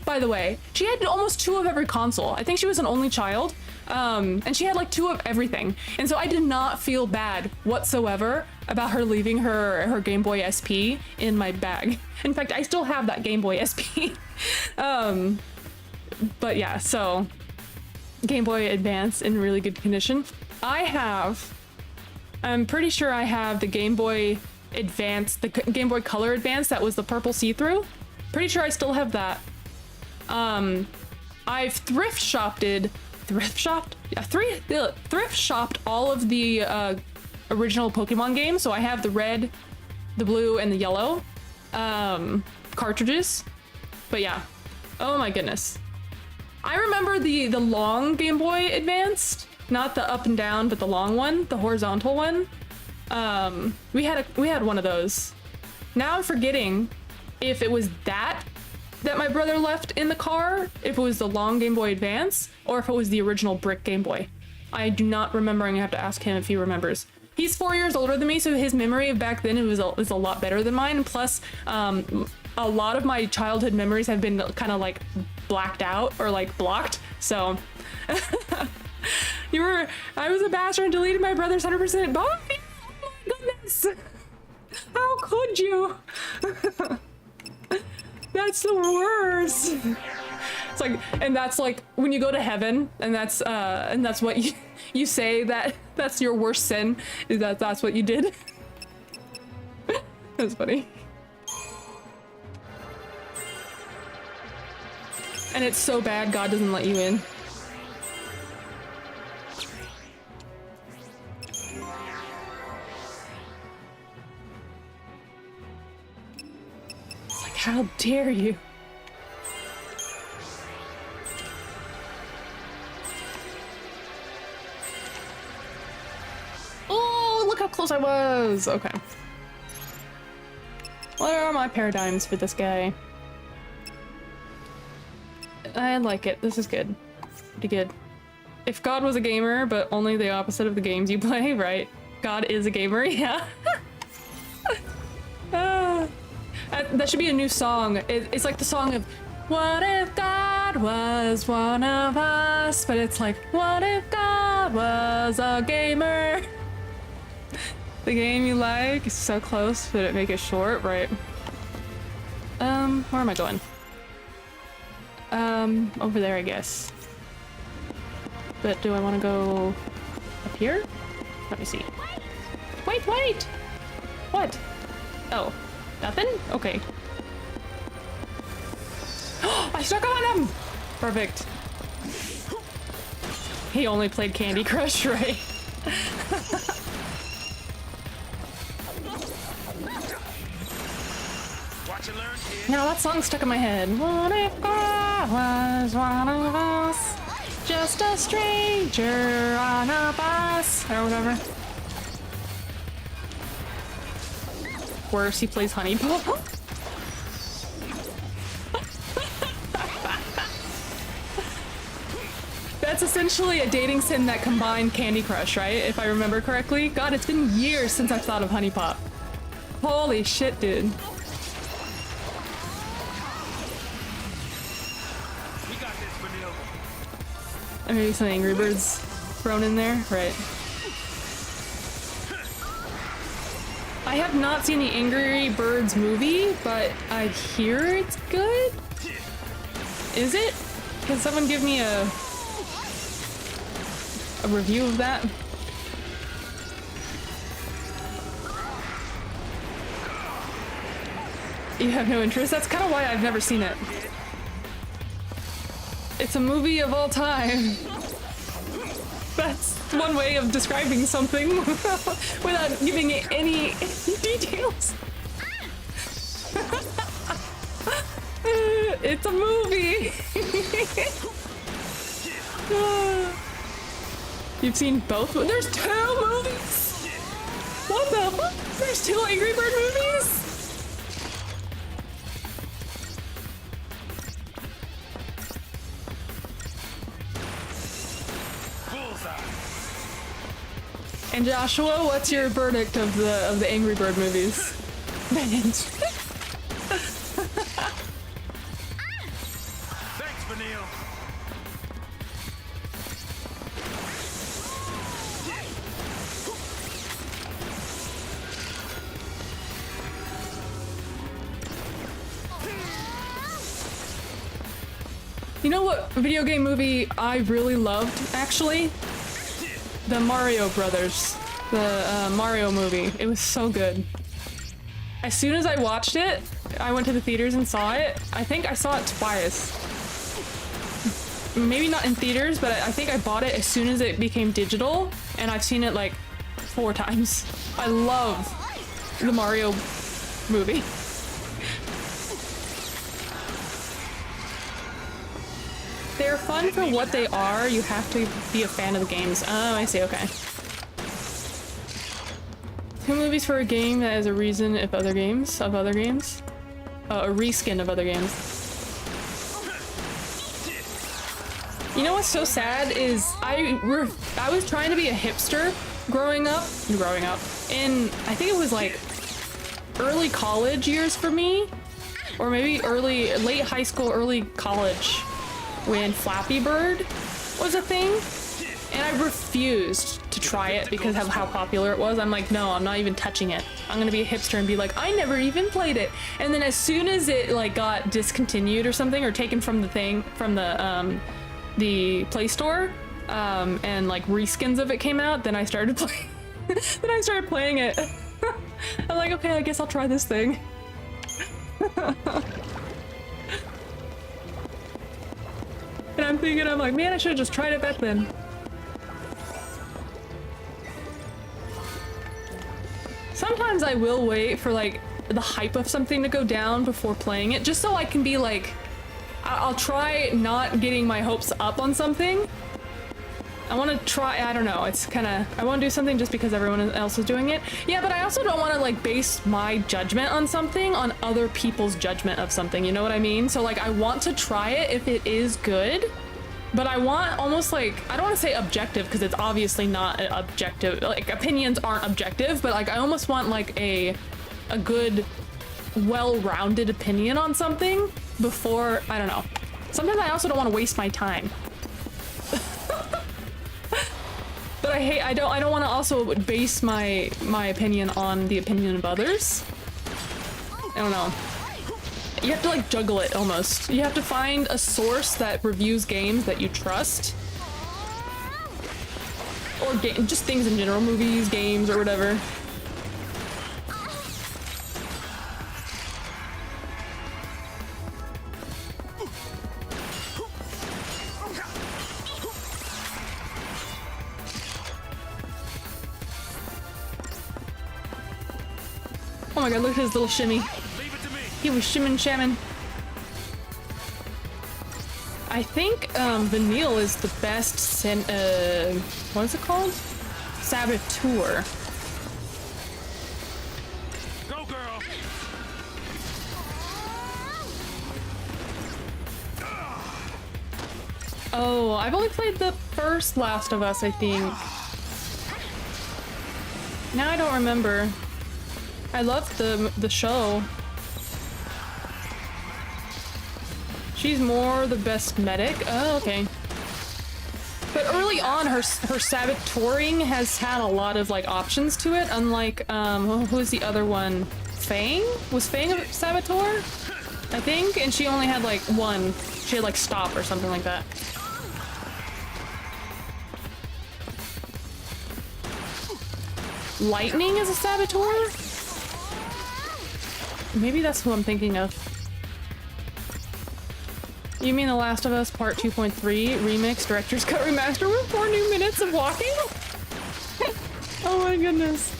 by the way. She had almost 2 of every console. I think she was an only child, and she had like 2 of everything. And so I did not feel bad whatsoever about her leaving her Game Boy SP in my bag. In fact, I still have that Game Boy SP. But yeah, so Game Boy Advance in really good condition. I'm pretty sure I have the Game Boy Advance, the Game Boy Color Advance that was the purple see-through. Pretty sure I still have that. I've thrift shopped all of the original Pokemon games, so I have the red, the blue, and the yellow cartridges. But yeah, oh my goodness, I remember the long Game Boy Advanced, not the up and down, but the long one, the horizontal one. We had one of those. Now I'm forgetting if it was that my brother left in the car, if it was the long Game Boy Advance, or if it was the original brick Game Boy. I do not remember, and I have to ask him if he remembers. He's 4 years older than me, so his memory of back then is a lot better than mine. Plus, a lot of my childhood memories have been kind of like blacked out or like blocked. So I was a bastard and deleted my brother's 100% bond. Oh my goodness. How could you? That's the worst. It's like, and that's like when you go to heaven, and that's what you say, that's your worst sin, is that's what you did. That's funny. And it's so bad God doesn't let you in. It's like, how dare you? Oh, look how close I was. Okay. What are my paradigms for this guy? I like it. This is good. Pretty good. If God was a gamer, but only the opposite of the games you play, right? God is a gamer, yeah. That should be a new song. It's like the song of, what if God was one of us? But it's like, what if God was a gamer? The game you like is so close, but it make it short, right? Where am I going? Over there, I guess. But do I want to go up here? Let me see. Wait, wait! What? Oh, nothing? Okay. I stuck on him! Perfect. He only played Candy Crush, right? Now that song stuck in my head. What if God was one of us? Just a stranger on a bus. Or whatever. Worse, he plays Honey Ball. That's essentially a dating sim that combined Candy Crush, right? If I remember correctly. God, it's been years since I've thought of Honey Pop. Holy shit, dude. And maybe some Angry Birds thrown in there, right? I have not seen the Angry Birds movie, but I hear it's good. Is it? Can someone give me a review of that? You have no interest? That's kind of why I've never seen it. It's a movie of all time. That's one way of describing something without giving it any details. It's a movie. You've seen both? There's 2 movies? What the fuck? There's 2 Angry Bird movies? And Joshua, what's your verdict of the Angry Bird movies? Thanks, Vanille. You know what video game movie I really loved, actually? The Mario Brothers. The Mario movie. It was so good. As soon as I watched it, I went to the theaters and saw it. I think I saw it twice. Maybe not in theaters, but I think I bought it as soon as it became digital, and I've seen it like 4 times. I love the Mario movie. They're fun for what they are. You have to be a fan of the games. Oh, I see. Okay. 2 movies for a game that is a reason of other games. A reskin of other games. You know what's so sad is I was trying to be a hipster growing up. In I think it was like early college years for me, or maybe late high school, early college. When Flappy Bird was a thing, and I refused to try it because of how popular it was. I'm like, no, I'm not even touching it. I'm gonna be a hipster and be like, I never even played it. And then as soon as it like got discontinued or something, or taken from the Play Store, and like reskins of it came out, then I started playing. Then I started playing it. I'm like, okay, I guess I'll try this thing. And I'm thinking, I'm like, man, I should have just tried it back then. Sometimes I will wait for like the hype of something to go down before playing it, just so I can be like, I'll try not getting my hopes up on something. I want to try, I don't know, it's kind of, I want to do something just because everyone else is doing it. Yeah, but I also don't want to like base my judgment on something on other people's judgment of something, you know what I mean? So like I want to try it if it is good, but I want almost like, I don't want to say objective because it's obviously not objective, like opinions aren't objective, but like I almost want like a good, well-rounded opinion on something before, I don't know. Sometimes I also don't want to waste my time. But I don't want to also base my opinion on the opinion of others. I don't know. You have to like juggle it almost. You have to find a source that reviews games that you trust. Or just things in general, movies, games, or whatever. Oh my god, look at his little shimmy. He was shimmin' shammin'. I think Vanille is the best what is it called? Saboteur. Go, girl. Oh, I've only played the first Last of Us, I think. Now I don't remember. I loved the show. She's more the best medic. Oh, okay. But early on, her saboteuring has had a lot of like options to it. Unlike who's the other one? Fang? Was Fang a saboteur? I think, and she only had like one. She had like stop or something like that. Lightning is a saboteur? Maybe that's who I'm thinking of. You mean The Last of Us Part 2.3 Remix Director's Cut Remaster with 4 new minutes of walking? Oh my goodness.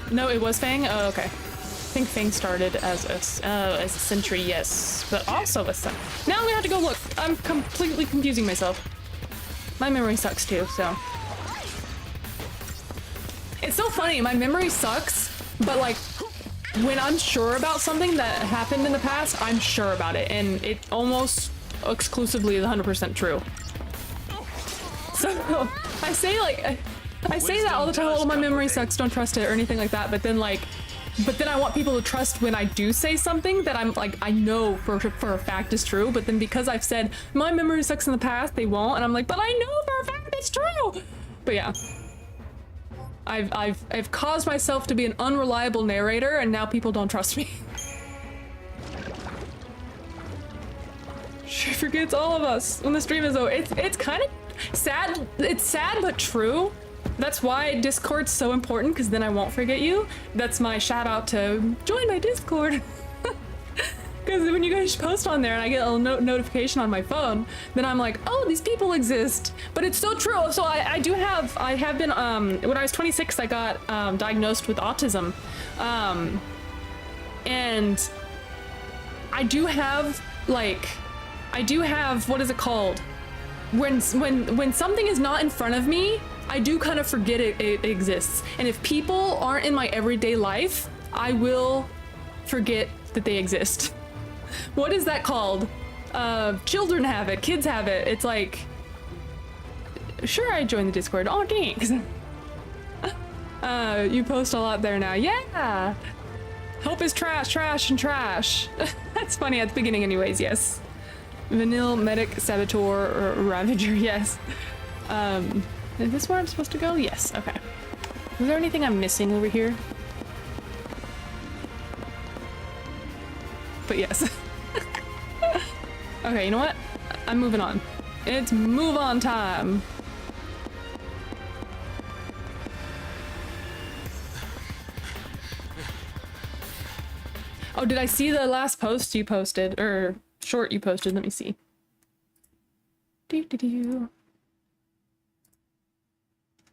No, it was Fang? Oh, okay. I think Fang started as a sentry, yes. But also a sen- Now I'm gonna have to go look. I'm completely confusing myself. My memory sucks too, so. It's so funny, my memory sucks, but like, when I'm sure about something that happened in the past, I'm sure about it, and it almost exclusively is 100% true. So, I say like, I say that all the time, oh, my memory sucks, don't trust it, or anything like that, but then like, I want people to trust when I do say something that I'm like, I know for a fact is true, but then because I've said, my memory sucks in the past, they won't, and I'm like, but I know for a fact it's true! But yeah. I've caused myself to be an unreliable narrator, and now people don't trust me. She forgets all of us when the stream is over. It's kind of sad. It's sad but true. That's why Discord's so important, because then I won't forget you. That's my shout out to join my Discord. Because when you guys post on there and I get a notification on my phone, then I'm like, oh, these people exist. But it's so true. So I have been, when I was 26, I got diagnosed with autism. And I do have, what is it called? When something is not in front of me, I do kind of forget it exists. And if people aren't in my everyday life, I will forget that they exist. What is that called? Children have it, kids have it. It's like, sure, I joined the Discord. Oh, thanks. You post a lot there now. Yeah. Hope is trash, trash, and trash. That's funny at the beginning anyways, yes. Vanille, medic, saboteur, or ravager, yes. Is this where I'm supposed to go? Yes, okay. Is there anything I'm missing over here? But yes. Okay, you know what? I'm moving on. It's move on time. Oh, did I see the last post you posted, or short you posted? Let me see. But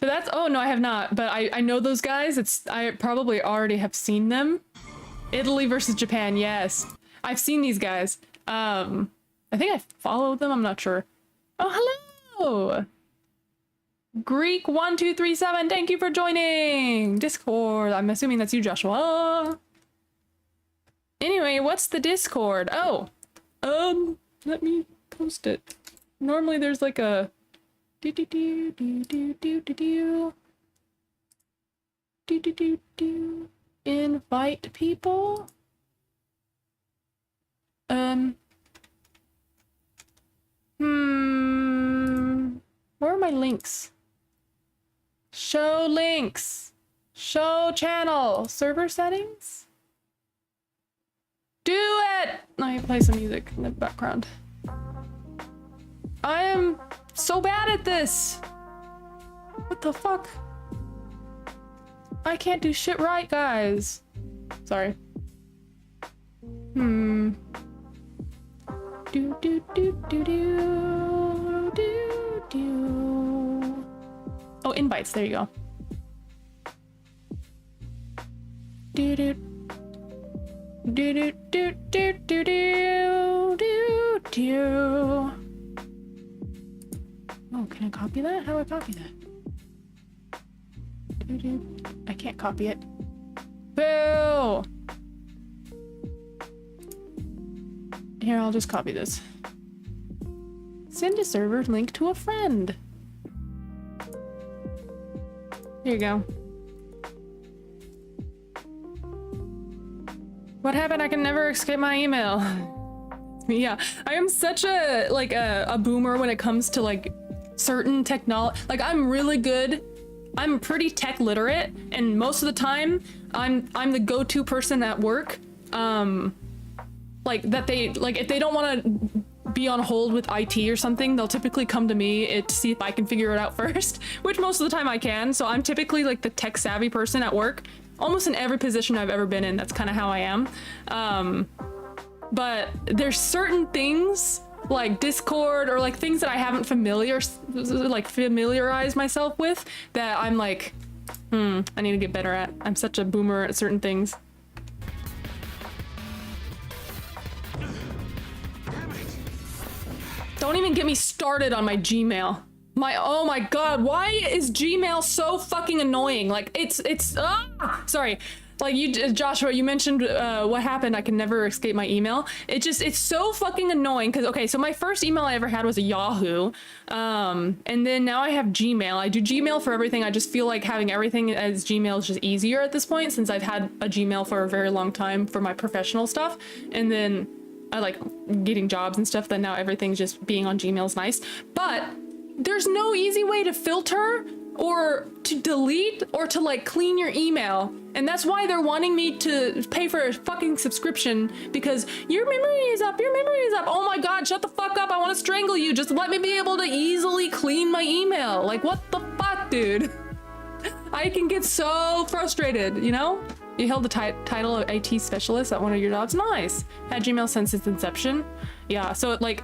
that's, oh no, I have not, but I know those guys. I probably already have seen them. Italy versus Japan, yes. I've seen these guys. I think I followed them, I'm not sure. Oh, Hello! Greek1237, thank you for joining! Discord, I'm assuming that's you, Joshua. Anyway, what's the Discord? Oh, let me post it. Normally there's like a invite people. Where are my links? Show links. Show channel. Server settings? Do it! Let me play some music in the background. I am so bad at this. What the fuck? I can't do shit right, guys. Sorry. Do do do do do do do. Oh, invites. There you go. Do do do do do do do do do. Oh, can I copy that? How do I copy that? I can't copy it. Boo! Here, I'll just copy this. Send a server link to a friend. Here you go. What happened? I can never escape my email. Yeah, I am such a like a boomer when it comes to like certain technology. Like I'm really good. I'm pretty tech literate, and most of the time I'm the go-to person at work. Like that they like if they don't want to be on hold with IT or something, they'll typically come to me to see if I can figure it out first, which most of the time I can. So I'm typically like the tech savvy person at work, almost in every position I've ever been in. That's kind of how I am. But there's certain things like Discord or like things that I haven't familiarized myself with that I'm like, I need to get better at. I'm such a boomer at certain things. Don't even get me started on my Gmail. Oh my god, why is Gmail so fucking annoying? Like sorry. Like Joshua, you mentioned what happened. I can never escape my email. It's so fucking annoying because, okay, so my first email I ever had was a Yahoo. And then now I have Gmail. I do Gmail for everything. I just feel like having everything as Gmail is just easier at this point since I've had a Gmail for a very long time for my professional stuff. And then I like getting jobs and stuff, then now everything's just being on Gmail is nice. But there's no easy way to filter or to delete or to like clean your email. And that's why they're wanting me to pay for a fucking subscription because your memory is up, your memory is up. Oh my god, shut the fuck up, I want to strangle you. Just let me be able to easily clean my email. Like what the fuck, dude? I can get so frustrated, you know? You held the title of IT specialist at one of your jobs. Nice. Had Gmail since its inception. Yeah, so like,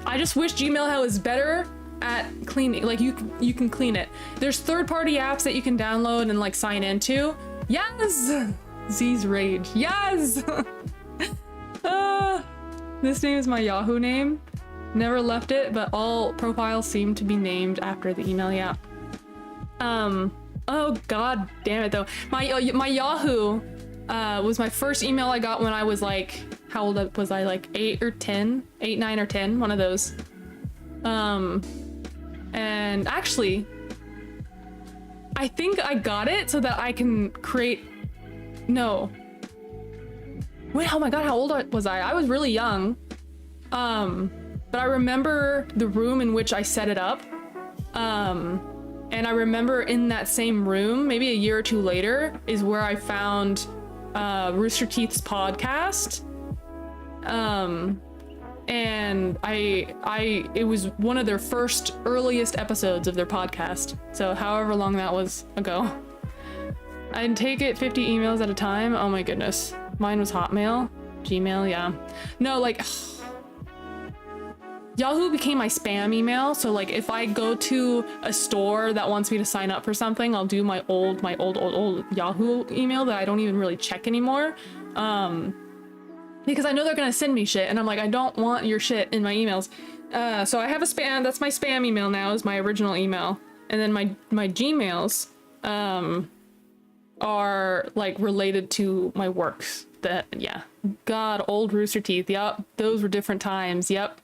I just wish Gmail was better at cleaning. Like you can clean it. There's third-party apps that you can download and like sign into. Yes! Z's Rage. Yes! This name is my Yahoo name. Never left it, but all profiles seem to be named after the email. Yeah. Oh god damn it though. My Yahoo was my first email I got when I was like, how old was I? Like 8 or 10? 8, 9 or 10, one of those. And actually, I think I got it so that I can create, no. Wait, oh my god, how old was I? I was really young. But I remember the room in which I set it up. And I remember in that same room, maybe a year or two later, is where I found Rooster Teeth's podcast. And it was one of their first earliest episodes of their podcast. So however long that was ago. I'd take it 50 emails at a time. Oh my goodness. Mine was Hotmail, Gmail, yeah. No, like Yahoo became my spam email. So like if I go to a store that wants me to sign up for something, I'll do my old Yahoo email that I don't even really check anymore. because I know they're gonna send me shit, and I'm like, I don't want your shit in my emails. So I have a spam. That's my spam email now. Is my original email, and then my Gmails are like related to my works. That yeah. God, old Rooster Teeth. Yup, those were different times. Yup.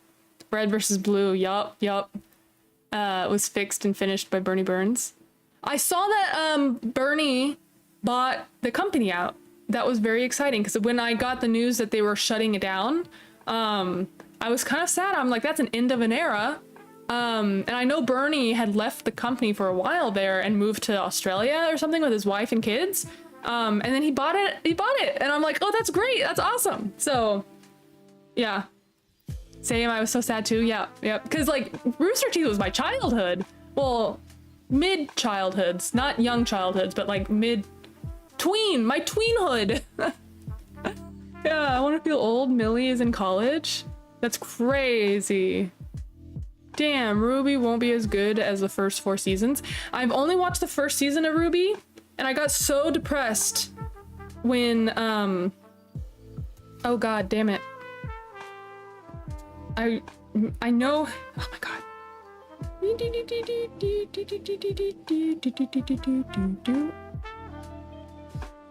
Red versus Blue. Yup. Was fixed and finished by Bernie Burns. I saw that Bernie bought the company out. That was very exciting because when I got the news that they were shutting it down, I was kind of sad. I'm like, that's an end of an era. And I know Bernie had left the company for a while there and moved to Australia or something with his wife and kids. And then he bought it. And I'm like, oh, that's great. That's awesome. So yeah. Same. I was so sad too. Yeah. Because like Rooster Teeth was my childhood. Well, mid childhoods, not young childhoods, but like my tweenhood. Yeah. I want to feel old. Millie is in college. That's crazy. Damn, Ruby won't be as good as the first 4 seasons. I've only watched the first season of Ruby, and I got so depressed when, oh god, damn it. I know, oh my god.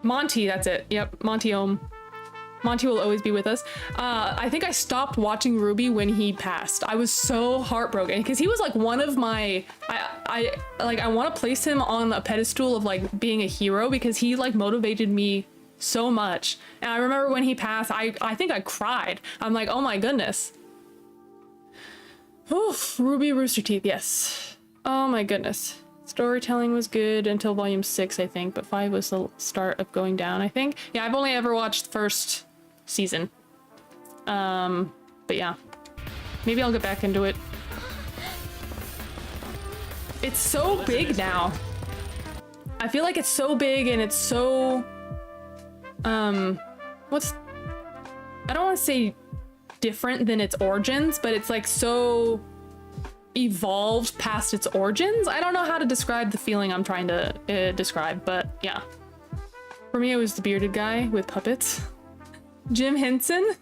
Monty, that's it. Yep, Monty Ohm. Monty will always be with us. I think I stopped watching Ruby when he passed. I was so heartbroken because he was like one of my, I want to place him on a pedestal of like being a hero because he like motivated me so much. And I remember when he passed, I think I cried. I'm like, oh my goodness. Oof, Ruby Rooster Teeth, yes. Oh my goodness. Storytelling was good until volume 6, I think, but 5 was the start of going down, I think. Yeah, I've only ever watched the first season. But yeah. Maybe I'll get back into it. It's so big now. I feel like it's so big and it's so... I don't want to say different than its origins, but it's like so evolved past its origins. I don't know how to describe the feeling I'm trying to describe, but yeah. For me, it was the bearded guy with puppets. Jim Henson?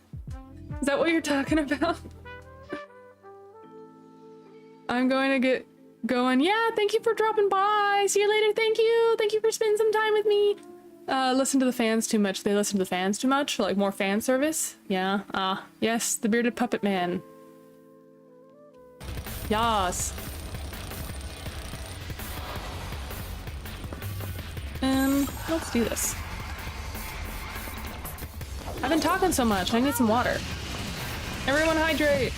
Is that what you're talking about? I'm going to get going. Yeah, thank you for dropping by. See you later. Thank you. Thank you for spending some time with me. Listen to the fans too much. They listen to the fans too much? Like more fan service? Yeah. Yes, the bearded puppet man. Yas. Let's do this. I've been talking so much. I need some water. Everyone hydrate.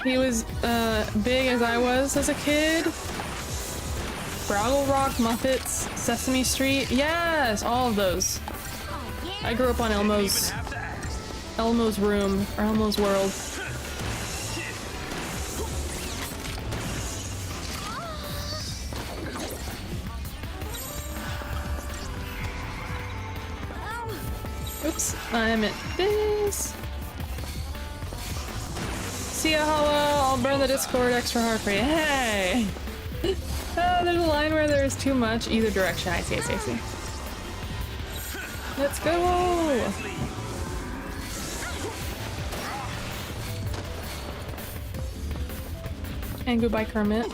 He was big as I was as a kid. Braggle Rock, Muppets, Sesame Street. Yes, all of those. I grew up on Elmo's room, or Elmo's world. Oops, I meant this. See ya, Hollow. I'll burn the Discord extra hard for you. Hey! Oh, there's a line where there's too much either direction. I see. Let's go! And goodbye, Kermit.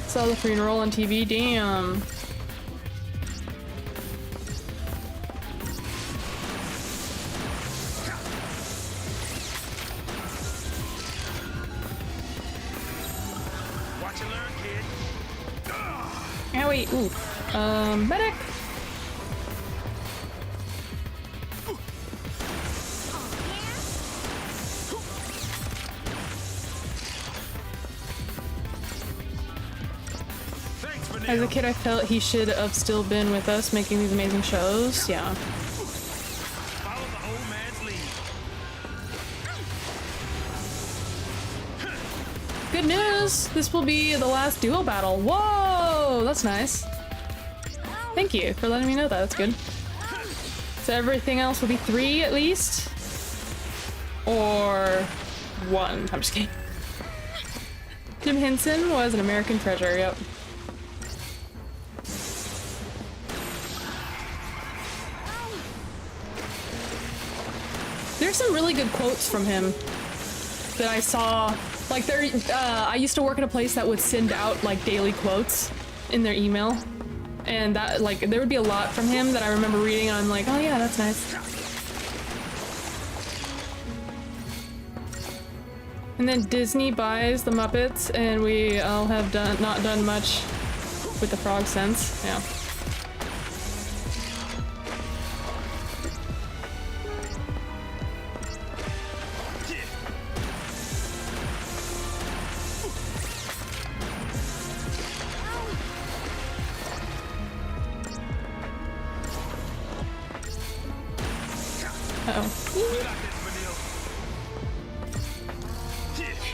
Saw the funeral on TV. Damn. Wait, ooh. Medic! As a kid, I felt he should have still been with us making these amazing shows. Yeah. Follow the old man's lead. Good news! duos. This will be the last duo battle. Whoa, that's nice. Thank you for letting me know that. That's good. So everything else will be 3 at least? Or 1. I'm just kidding. Jim Henson was an American treasure, yep. There's some really good quotes from him that I saw. Like I used to work at a place that would send out like daily quotes in their email. And that, like, there would be a lot from him that I remember reading and I'm like, oh yeah, that's nice. And then Disney buys the Muppets and we all have not done much with the frog since, yeah.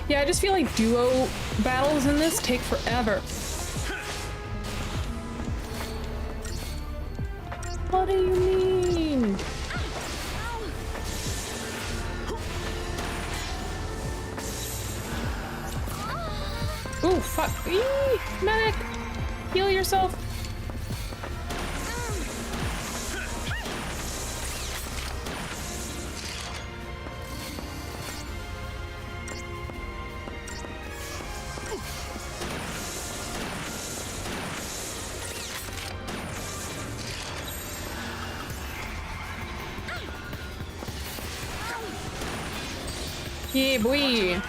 Yeah, I just feel like duo battles in this take forever. What do you mean? Ooh, fuck. Eee, medic! Heal yourself. Yeah, boy.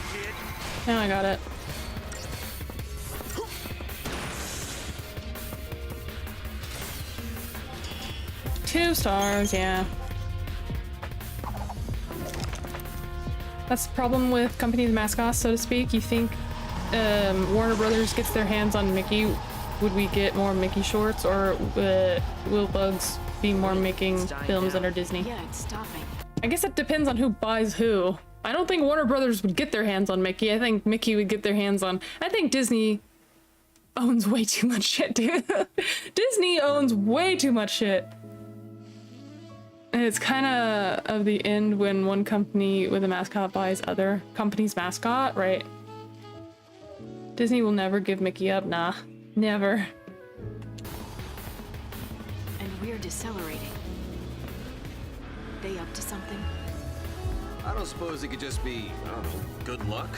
Now I got it. Two stars, yeah. That's the problem with companies' mascots, so to speak. You think Warner Brothers gets their hands on Mickey, would we get more Mickey shorts, or will Bugs be more making films under Disney? Yeah, it's stopping. I guess it depends on who buys who. I don't think Warner Brothers would get their hands on Mickey. I think Mickey would get their hands on... I think Disney owns way too much shit, dude. Disney owns way too much shit. And it's kind of the end when one company with a mascot buys other company's mascot, right? Disney will never give Mickey up, nah. Never. And we're decelerating. They up to something? I don't suppose it could just be, I don't know, good luck?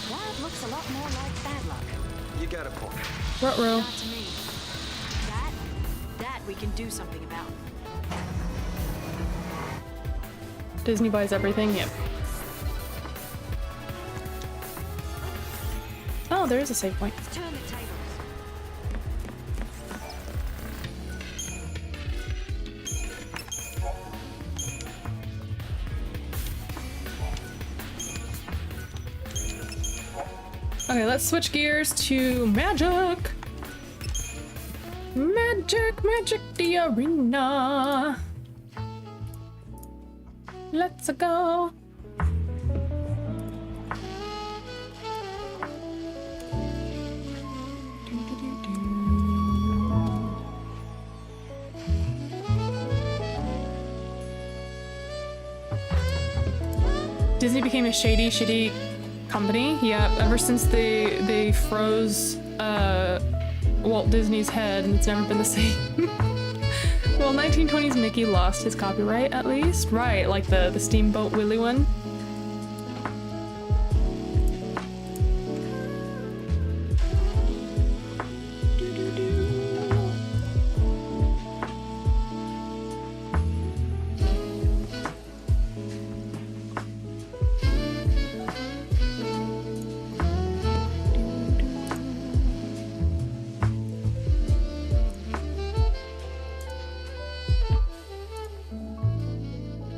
That looks a lot more like bad luck. You got a point. Ruh-roh. Not to me. That we can do something about. Disney buys everything, yep. Oh, there is a save point. Let's turn the tables. Okay, let's switch gears to Magic! Magic the arena! Let's go! Disney became a shady company. Yeah, ever since they froze Walt Disney's head, and it's never been the same. Well, 1920s Mickey lost his copyright at least. Right, like the Steamboat Willie one.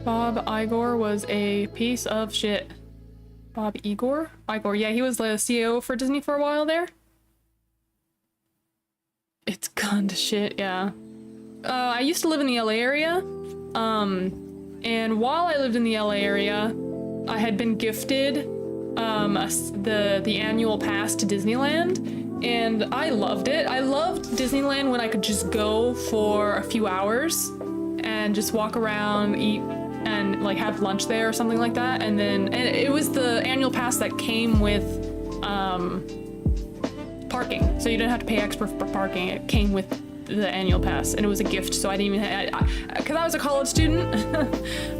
Bob Iger was a piece of shit. Bob Iger? Iger, yeah, he was the CEO for Disney for a while there. It's gone to shit, yeah. I used to live in the LA area. And while I lived in the LA area, I had been gifted the annual pass to Disneyland, and I loved it. I loved Disneyland when I could just go for a few hours and just walk around, eat, and like have lunch there or something like that. And it was the annual pass that came with parking, so you didn't have to pay extra for parking. It came with the annual pass, and it was a gift, so I didn't even because I was a college student.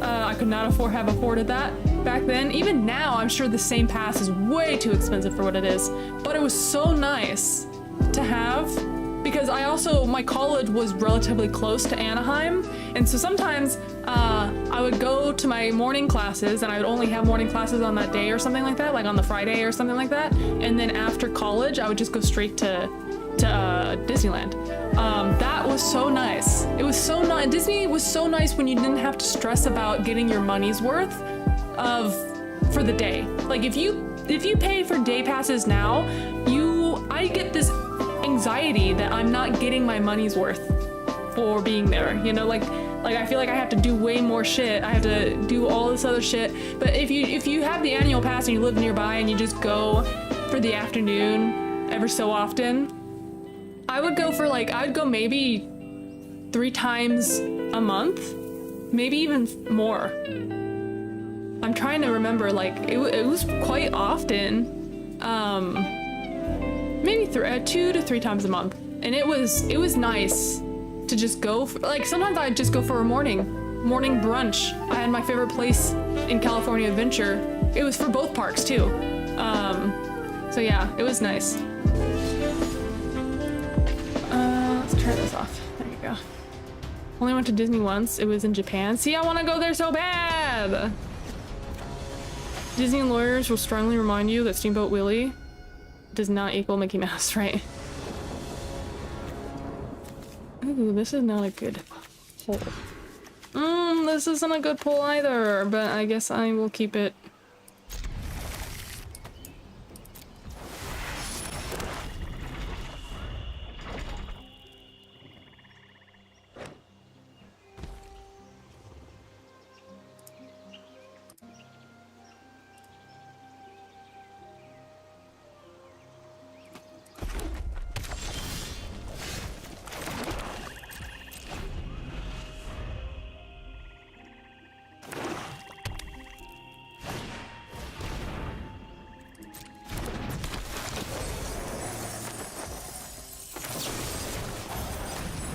I could not have afforded that back then. Even now, I'm sure the same pass is way too expensive for what it is, but it was so nice to have, because my college was relatively close to Anaheim, and so sometimes I would go to my morning classes, and I would only have morning classes on that day or something like that, like on the Friday or something like that, and then after college I would just go straight to Disneyland. That was so nice. It was so nice. Disney was so nice when you didn't have to stress about getting your money's worth for the day. Like if you pay for day passes now, I get this anxiety that I'm not getting my money's worth for being there. You know, like I feel like I have to do way more shit. I have to do all this other shit. But if you have the annual pass and you live nearby and you just go for the afternoon every so often, I'd go maybe 3 times a month, maybe even more. I'm trying to remember, like it was quite often, maybe 2 to 3 times a month, and it was nice to just go for, like, sometimes I'd just go for a morning brunch. I had my favorite place in California Adventure. It was for both parks too. So yeah, it was nice. Let's turn this off. There you go. Only went to Disney once. It was in Japan. See, I want to go there so bad. Disney lawyers will strongly remind you that Steamboat Willie does not equal Mickey Mouse, right? Ooh, this is not a good pull. This isn't a good pull either, but I guess I will keep it.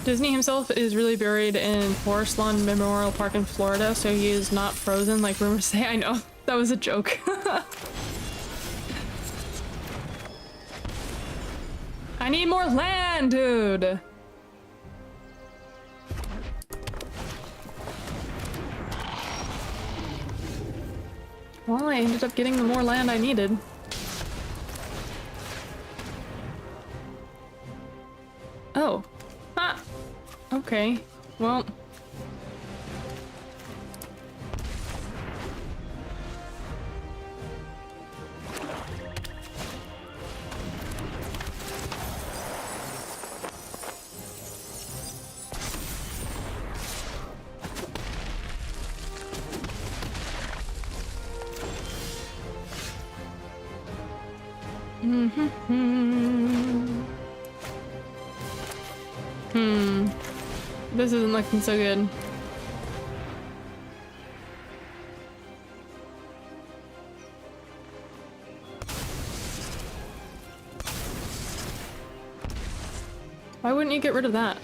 Disney himself is really buried in Forest Lawn Memorial Park in Florida, so he is not frozen like rumors say. I know, that was a joke. I need more land, dude! Well, I ended up getting the more land I needed. Oh. Ah! Okay. Well. This isn't looking so good. Why wouldn't you get rid of that?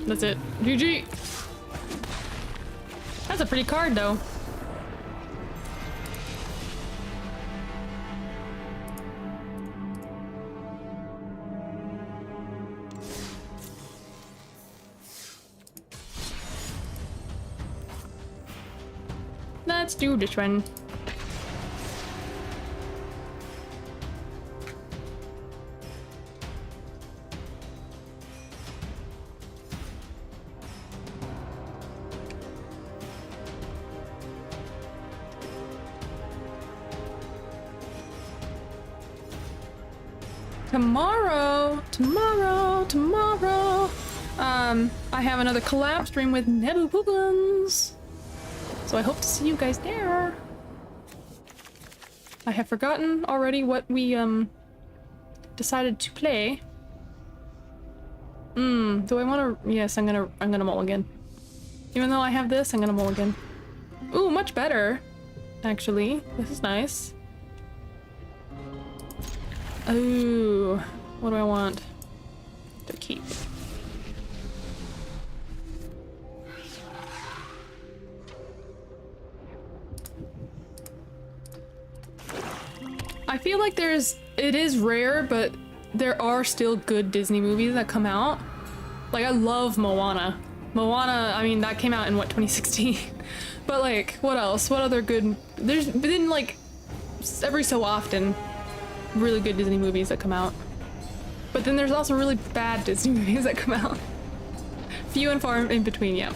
That's it. GG! That's a pretty card, though. Let's do this one. Tomorrow. I have another collab stream with Nebu Poogans. So I hope to see you guys there. I have forgotten already what we, decided to play. Do I want to? Yes, I'm gonna mulligan. Even though I have this, I'm gonna mulligan. Ooh, much better. Actually, this is nice. Ooh, what do I want to keep? I feel like it is rare, but there are still good Disney movies that come out. Like, I love Moana. Moana, I mean, that came out in, what, 2016? But, like, what else? What other good... There's been, like, every so often, really good Disney movies that come out. But then there's also really bad Disney movies that come out. Few and far in between, yeah.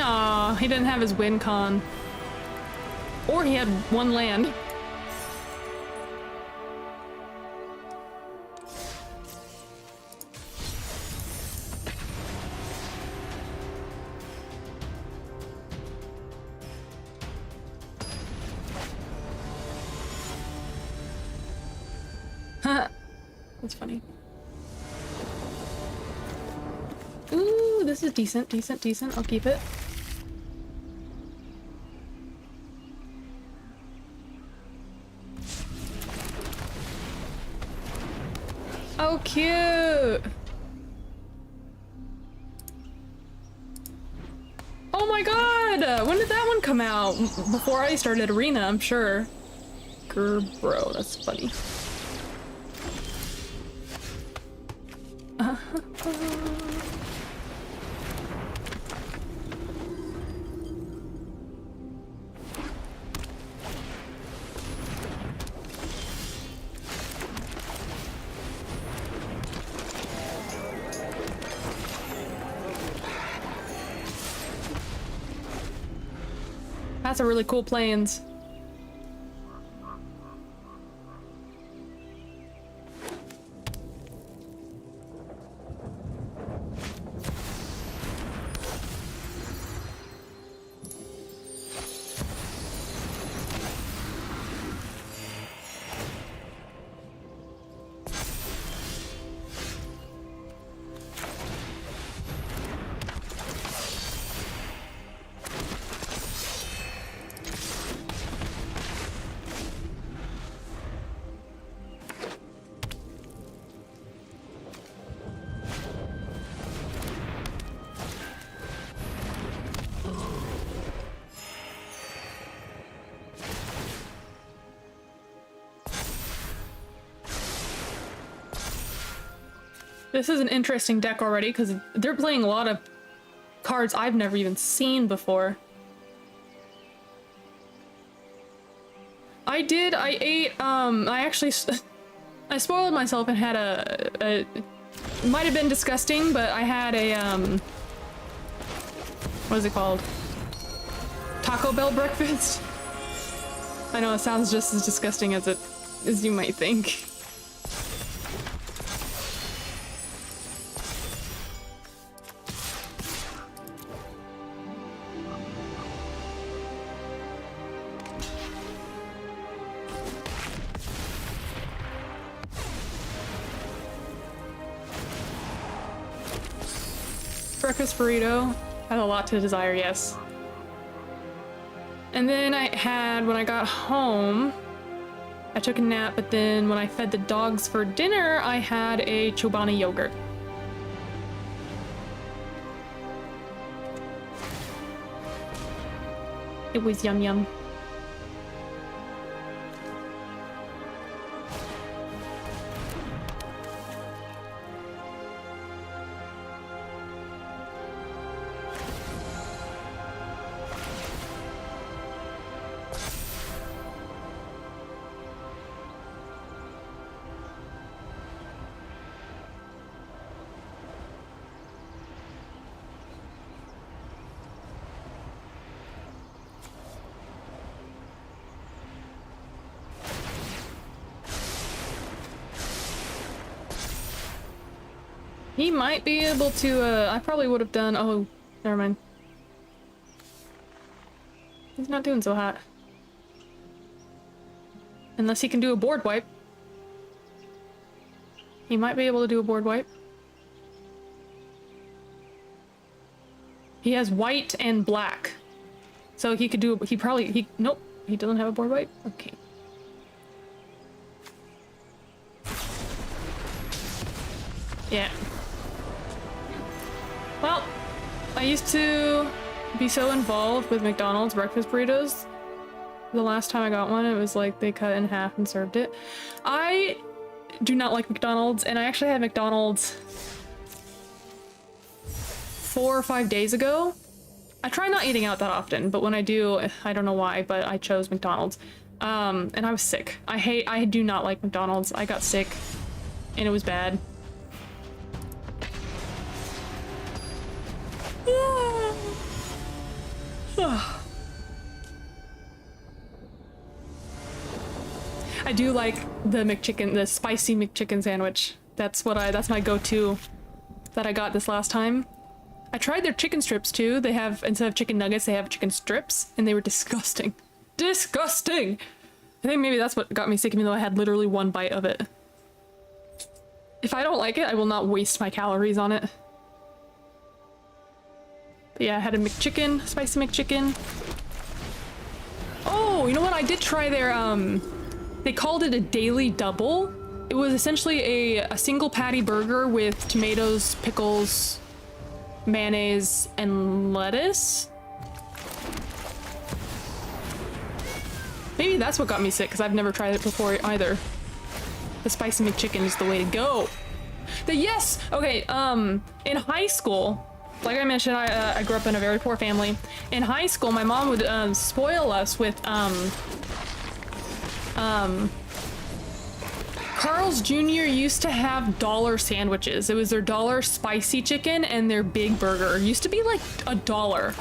Aw, he didn't have his win con. Or he had one land. That's funny. Ooh, this is decent. I'll keep it. Oh, cute! Oh my god! When did that one come out? Before I started Arena, I'm sure. Grr, bro, that's funny. That's a really cool planes. This is an interesting deck already because they're playing a lot of cards I've never even seen before. I ate, I actually, I spoiled myself and had it might have been disgusting, but I had a, what is it called? Taco Bell breakfast? I know it sounds just as disgusting as you might think. Breakfast burrito had a lot to desire, yes. And then I had, when I got home, I took a nap, but then when I fed the dogs for dinner, I had a Chobani yogurt. It was yum yum. He might be able to, I probably would have done, oh, never mind. He's not doing so hot. Unless he can do a board wipe. He might be able to do a board wipe. He has white and black. So he could do, nope, he doesn't have a board wipe? Okay. Yeah. Well, I used to be so involved with McDonald's breakfast burritos. The last time I got one, it was like they cut it in half and served it. I do not like McDonald's, and I actually had McDonald's 4 or 5 days ago. I try not eating out that often, but when I do, I don't know why, but I chose McDonald's. And I was sick. I do not like McDonald's. I got sick, and it was bad. I do like the McChicken, the spicy McChicken sandwich. That's my go-to that I got this last time. I tried their chicken strips too. They have, instead of chicken nuggets, they have chicken strips, and they were disgusting. Disgusting! I think maybe that's what got me sick, even though I had literally one bite of it. If I don't like it, I will not waste my calories on it. But yeah, I had a McChicken, spicy McChicken. Oh, you know what? I did try their, they called it a daily double. It was essentially a single patty burger with tomatoes, pickles, mayonnaise, and lettuce. Maybe that's what got me sick, because I've never tried it before either. The spicy McChicken is the way to go. Yes! Okay, in high school, like I mentioned, I grew up in a very poor family. In high school, my mom would spoil us with Carl's Jr. used to have dollar sandwiches. It was their dollar spicy chicken and their big burger. It used to be like $1.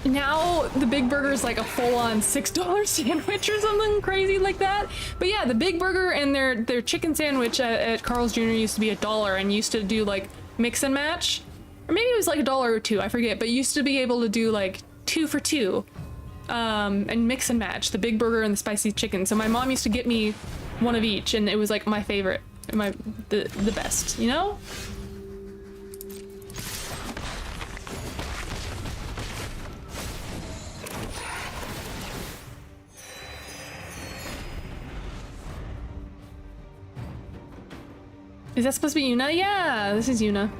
Now the big burger is like a full-on $6 sandwich or something crazy like that. But yeah, the big burger and their chicken sandwich at Carl's Jr. used to be $1 and used to do like mix and match. Or maybe it was like $1 or $2, I forget, but used to be able to do like 2 for $2. And mix and match, the big burger and the spicy chicken. So my mom used to get me one of each, and it was like my favorite, the best, you know? Is that supposed to be Yuna? Yeah, this is Yuna.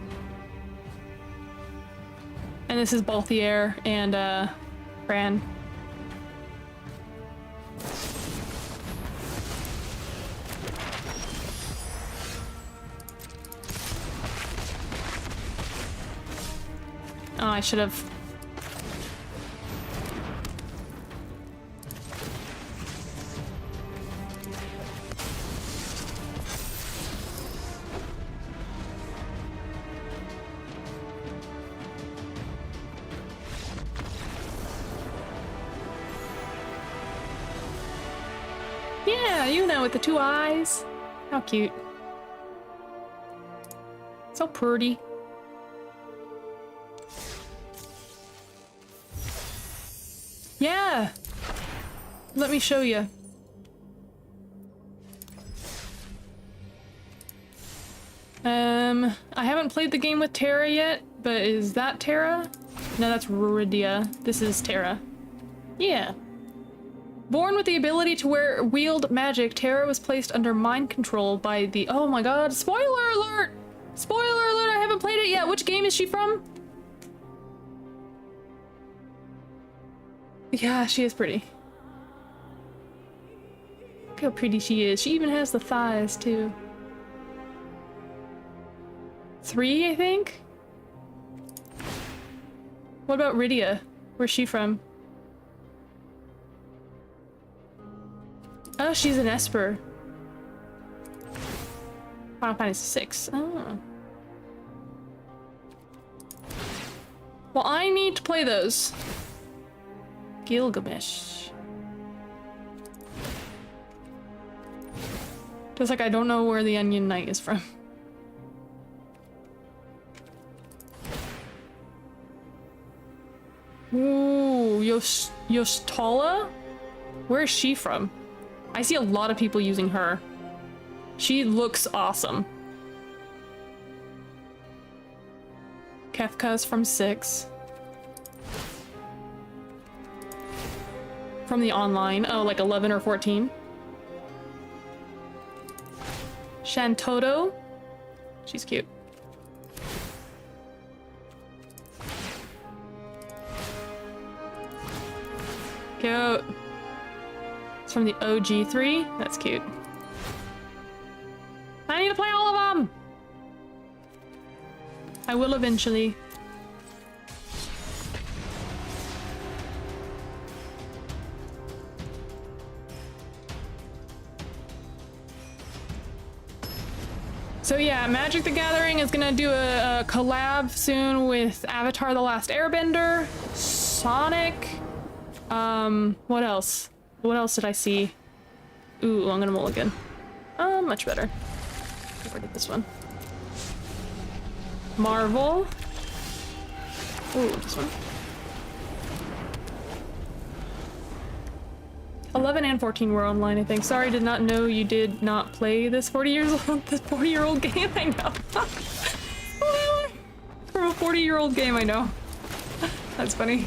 And this is Balthier and Fran. Oh, I should have. Yeah, you know, with the 2 eyes. How cute. So pretty. Yeah! Let me show you. I haven't played the game with Terra yet, but is that Terra? No, that's Rydia. This is Terra. Yeah. Born with the ability to wield magic, Terra was placed under mind control by the— oh my god, spoiler alert! Spoiler alert, I haven't played it yet! Which game is she from? Yeah, she is pretty. Look how pretty she is. She even has the thighs, too. 3, I think? What about Rydia? Where's she from? Oh, she's an Esper. Final Fantasy VI. Oh. Well, I need to play those. Gilgamesh. Just like I don't know where the Onion Knight is from. Ooh, Yostala? Where is she from? I see a lot of people using her. She looks awesome. Kefka's from 6. From the online. Oh, like 11 or 14. Shantoto. She's cute. Cute. It's from the OG 3. That's cute. I need to play all of them! I will eventually. So yeah, Magic the Gathering is gonna do a collab soon with Avatar: The Last Airbender, Sonic, what else? What else did I see? Ooh, I'm gonna mulligan. Much better. I'll get this one. Marvel. Ooh, this one. 11 and 14 were online, I think. Sorry, did not know you did not play this 40-year-old game, I know. From a 40-year-old game, I know. That's funny.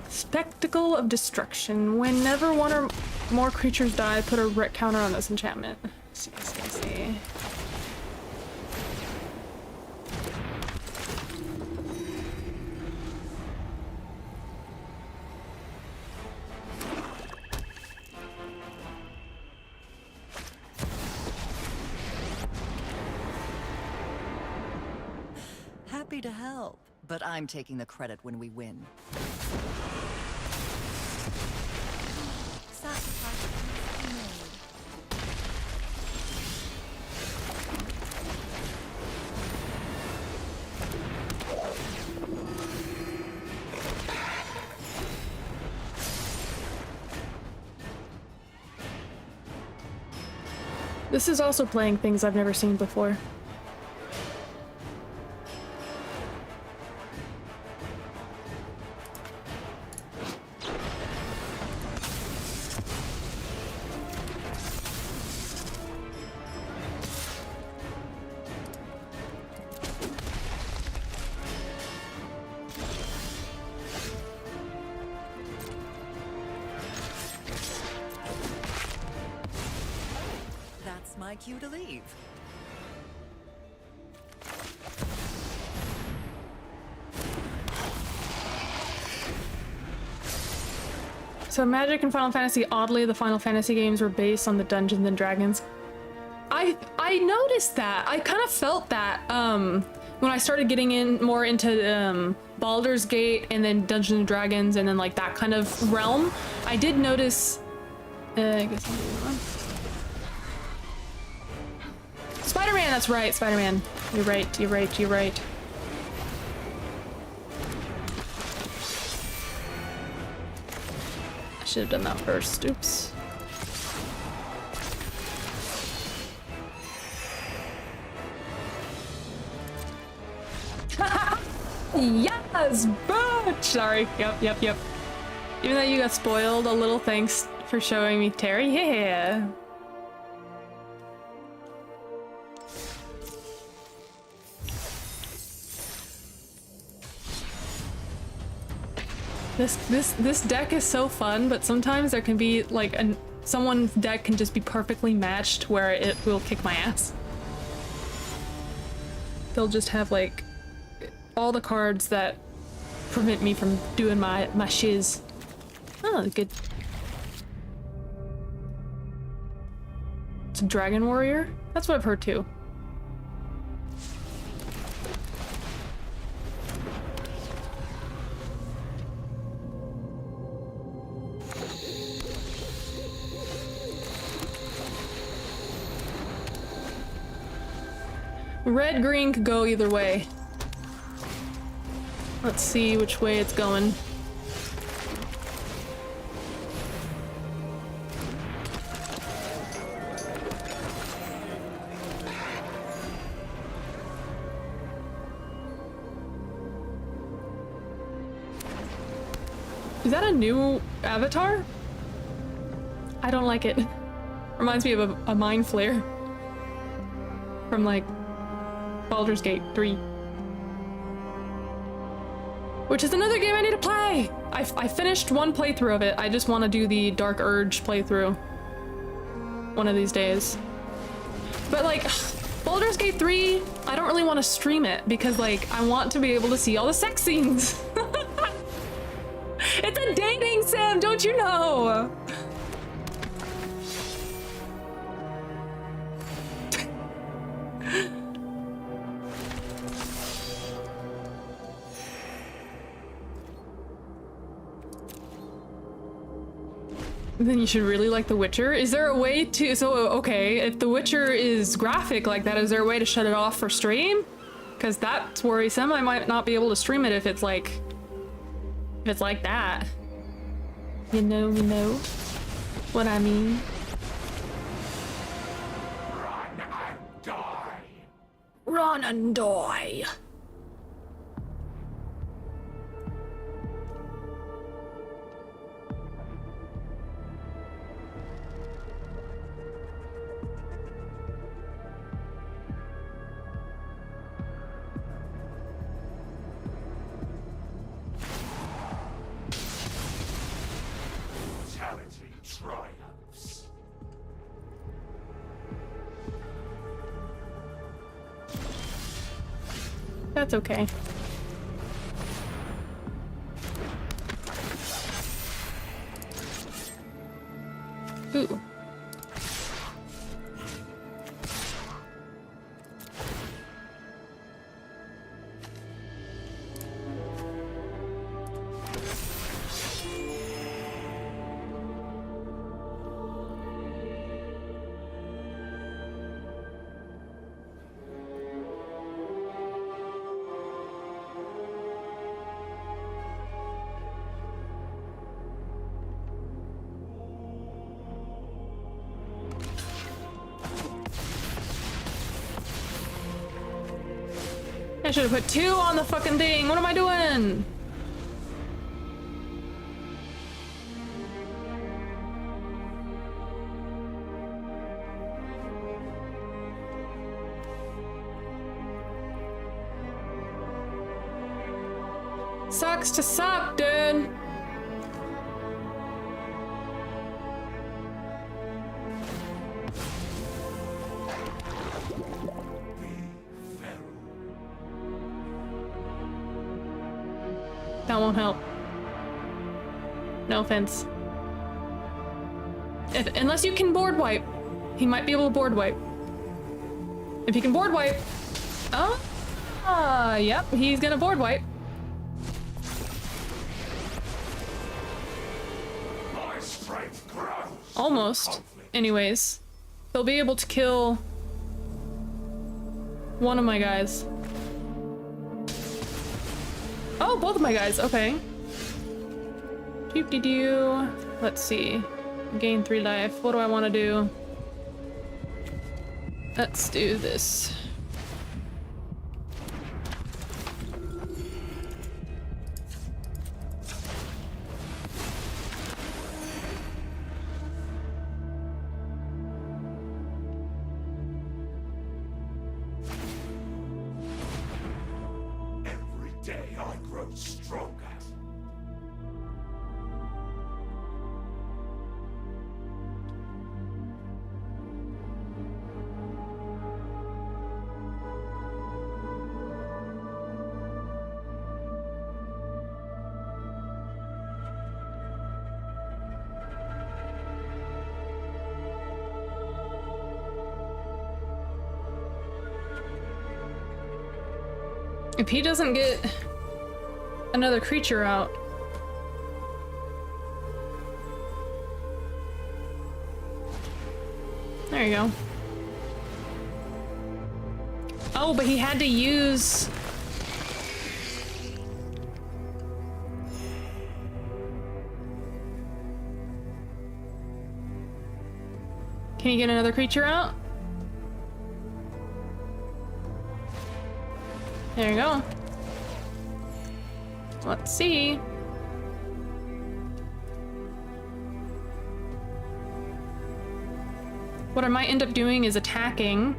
Spectacle of Destruction. Whenever one or more creatures die, put a ret counter on this enchantment. Let's see. Happy to help, but I'm taking the credit when we win. This is also playing things I've never seen before. That's my cue to leave. So Magic and Final Fantasy, oddly, the Final Fantasy games were based on the Dungeons and Dragons. I noticed that. I kind of felt that when I started getting more into Baldur's Gate and then Dungeons and Dragons and then like that kind of realm. I did notice. I guess I'm doing one. Spider-Man, that's right, Spider-Man. You're right, you're right, you're right. I should have done that first, oops. Yes, bitch! Sorry, yep. Even though you got spoiled, a little thanks for showing me Terry, yeah. This deck is so fun, but sometimes there can be like someone's deck can just be perfectly matched where it will kick my ass. They'll just have like all the cards that prevent me from doing my shiz. Oh, good. It's a Dragon Warrior? That's what I've heard too. Red, green could go either way. Let's see which way it's going. Is that a new avatar? I don't like it. Reminds me of a mind flare from like Baldur's Gate 3. Which is another game I need to play! I finished one playthrough of it. I just want to do the Dark Urge playthrough one of these days. But like, Baldur's Gate 3, I don't really want to stream it because like, I want to be able to see all the sex scenes. It's a dating sim, don't you know? Then you should really like The Witcher. Is there a way to, so okay, if The Witcher is graphic like that, is there a way to shut it off for stream? Because that's worrisome. I might not be able to stream it if it's like that. You know what I mean? Run and die. Triumphs. That's okay. Ooh. I should have put 2 on the fucking thing. What am I doing? Sucks to suck, dude. That won't help. No offense. Unless you can board wipe. He might be able to board wipe. If he can board wipe. Oh. Yep, he's gonna board wipe. My strength grows. Almost. Anyways. They'll be able to kill one of my guys. Oh, both of my guys, okay. Doop-de-doo. Let's see. Gain 3 life. What do I want to do? Let's do this. Every day I grow stronger. If he doesn't get another creature out. There you go. Oh, but he had to use... Can you get another creature out? There you go. Let's see. What I might end up doing is attacking.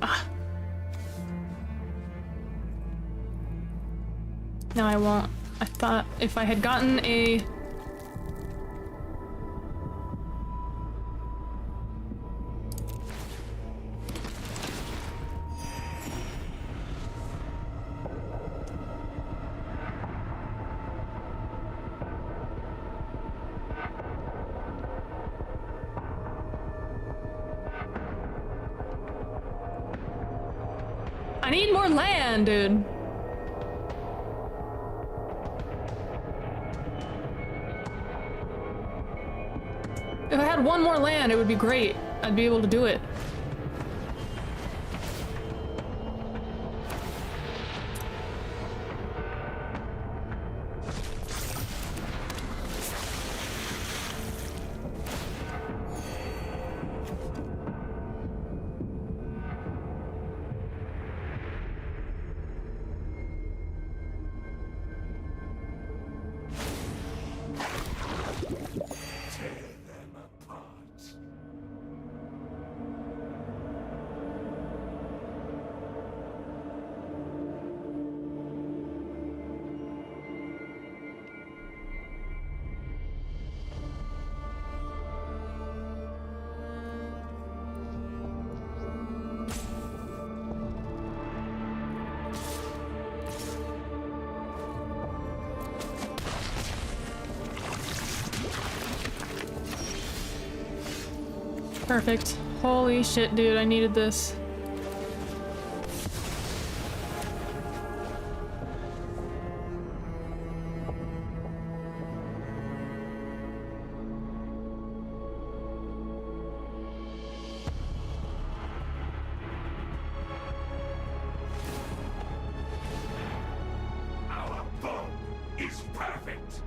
Ah. No, I won't. I thought if I had gotten a... I need more land, dude. If I had one more land, it would be great. I'd be able to do it. Perfect. Holy shit, dude, I needed this. Our bow is perfect.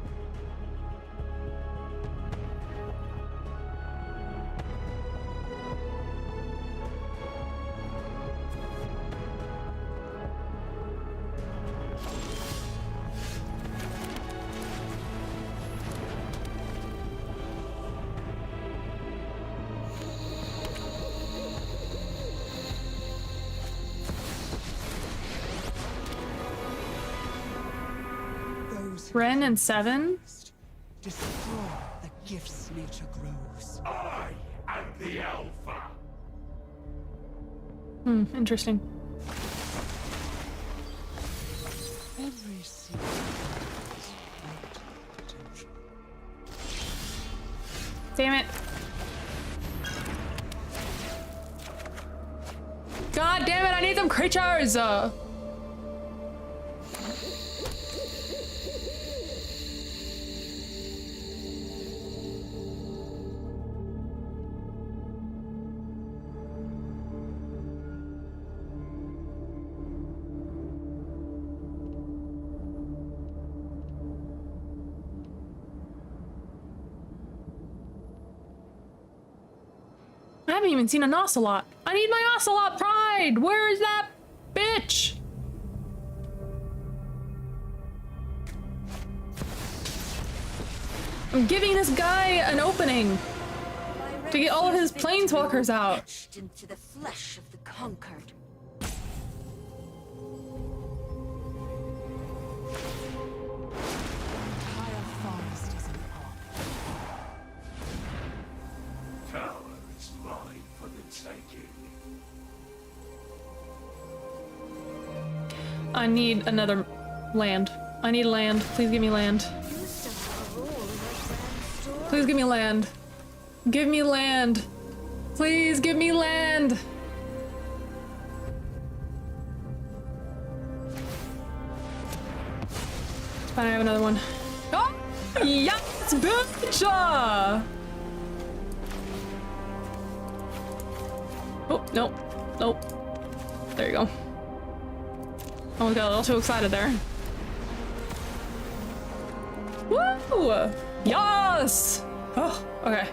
Ren and 7? Destroy the gifts nature grows. I am the Alpha. Hmm, interesting. Every seed has great potential. Damn it. God damn it, I need some creatures! I haven't even seen an ocelot. I need my ocelot pride! Where is that bitch? I'm giving this guy an opening to get all of his planeswalkers out. Etched into the flesh of the conquered. Entire forest is an ark. Power is mine for the taking. I need another land. I need land. Please give me land. Please give me land. Give me land. Please give me land. Fine, I have another one. Oh! Yes, bitch! Oh, nope. Nope. There you go. Oh, got a little too excited there. Woo! Yes! Oh, okay.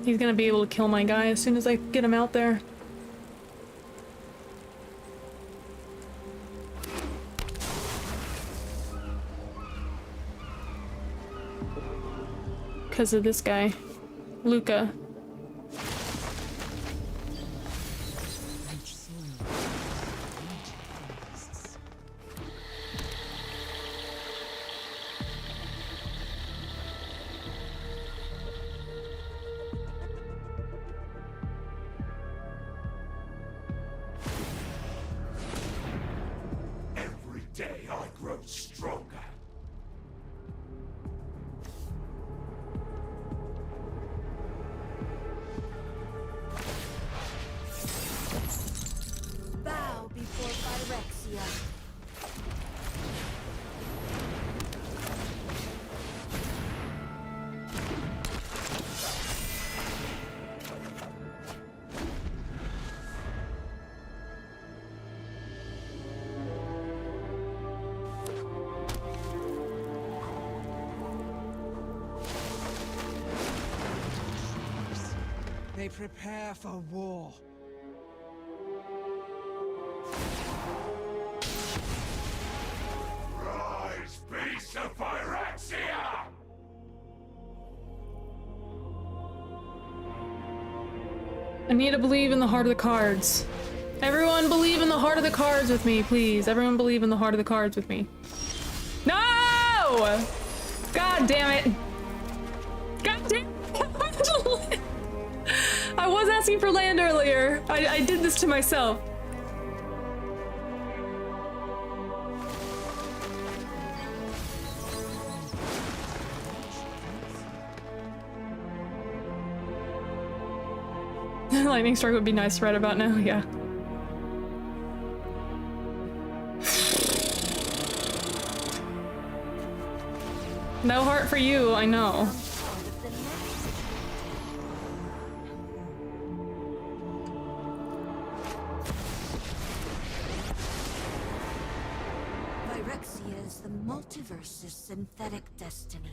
He's gonna be able to kill my guy as soon as I get him out there. Because of this guy, Luca. Bow before Phyrexia. They prepare for war. Rise, beast of Phyrexia! I need to believe in the heart of the cards. Everyone believe in the heart of the cards with me, please. Everyone believe in the heart of the cards with me. No! God damn it. God damn it. I was asking for land earlier. I did this to myself. Lightning strike would be nice right about now, yeah. No heart for you, I know. Phyrexia is the multiverse's synthetic destiny.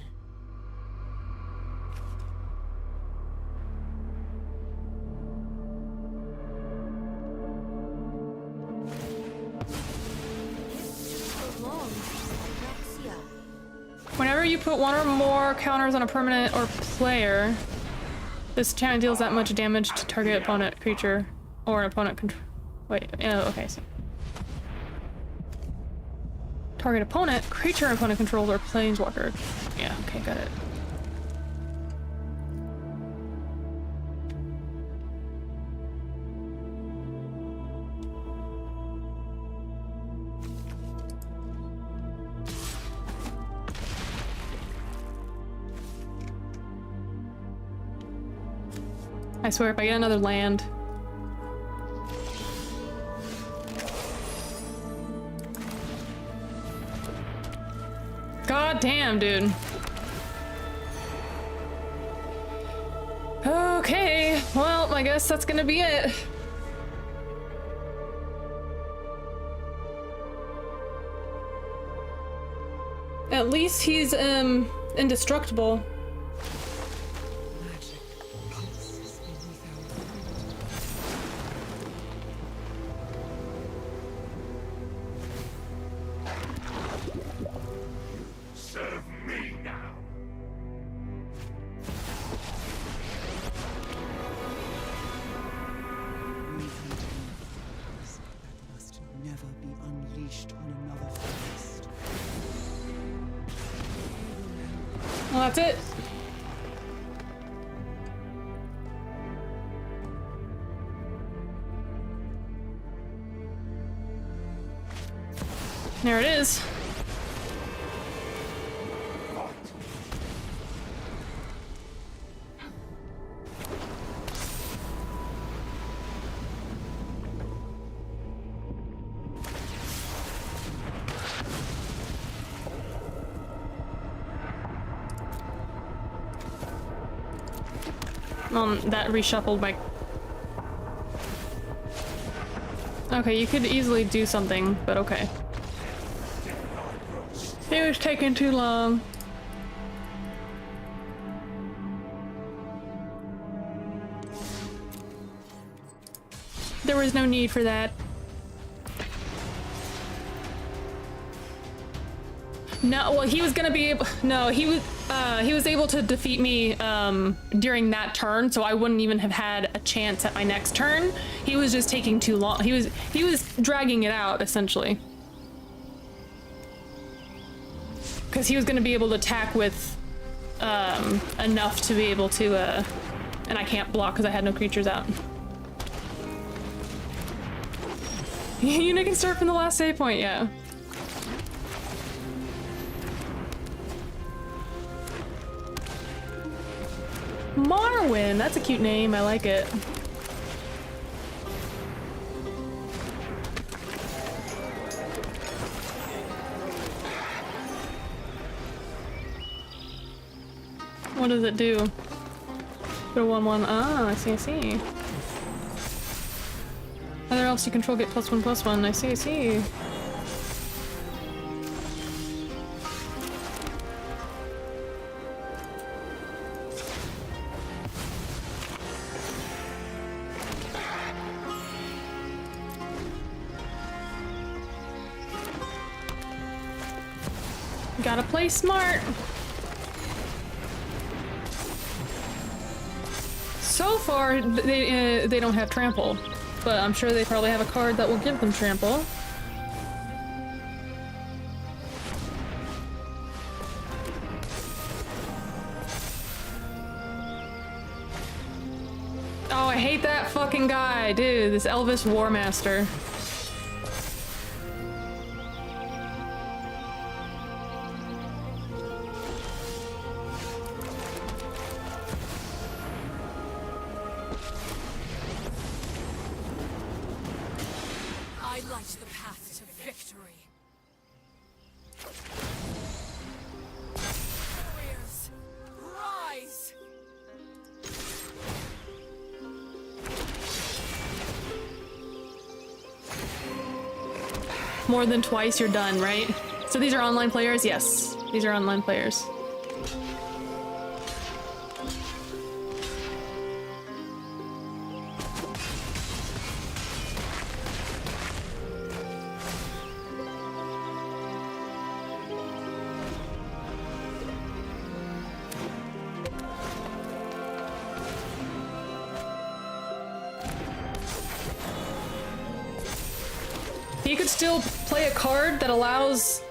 Whenever you put one or more counters on a permanent or player, this enchantment deals that much damage to target opponent creature or an opponent control. Wait, okay, so. Target opponent, creature opponent controls, or planeswalker. Yeah, okay, got it. I swear, if I get another land. God damn, dude. Okay, well, I guess that's gonna be it. At least he's, indestructible. Well, that's it. There it is. That reshuffled my... Okay, you could easily do something, but okay. It was taking too long. There was no need for that. No, well, he was gonna be able... No, he was able to defeat me during that turn, so I wouldn't even have had a chance at my next turn. He was just taking too long. He was dragging it out, essentially. Because he was gonna be able to attack with enough to be able to... and I can't block because I had no creatures out. You can start from the last save point, yeah. Marwyn, that's a cute name, I like it. What does it do? Put a 1/1. Ah, I see, I see. Other elves you control get +1/+1. I see, I see. Gotta play smart. So far, they don't have trample, but I'm sure they probably have a card that will give them trample. Oh, I hate that fucking guy, dude. This Elvis War Master. More than twice, you're done, right? So these are online players? Yes, these are online players. You could still play a card that allows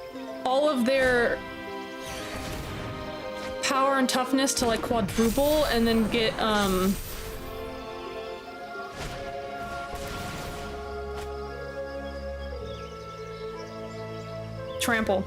all of their power and toughness to like quadruple and then get trample.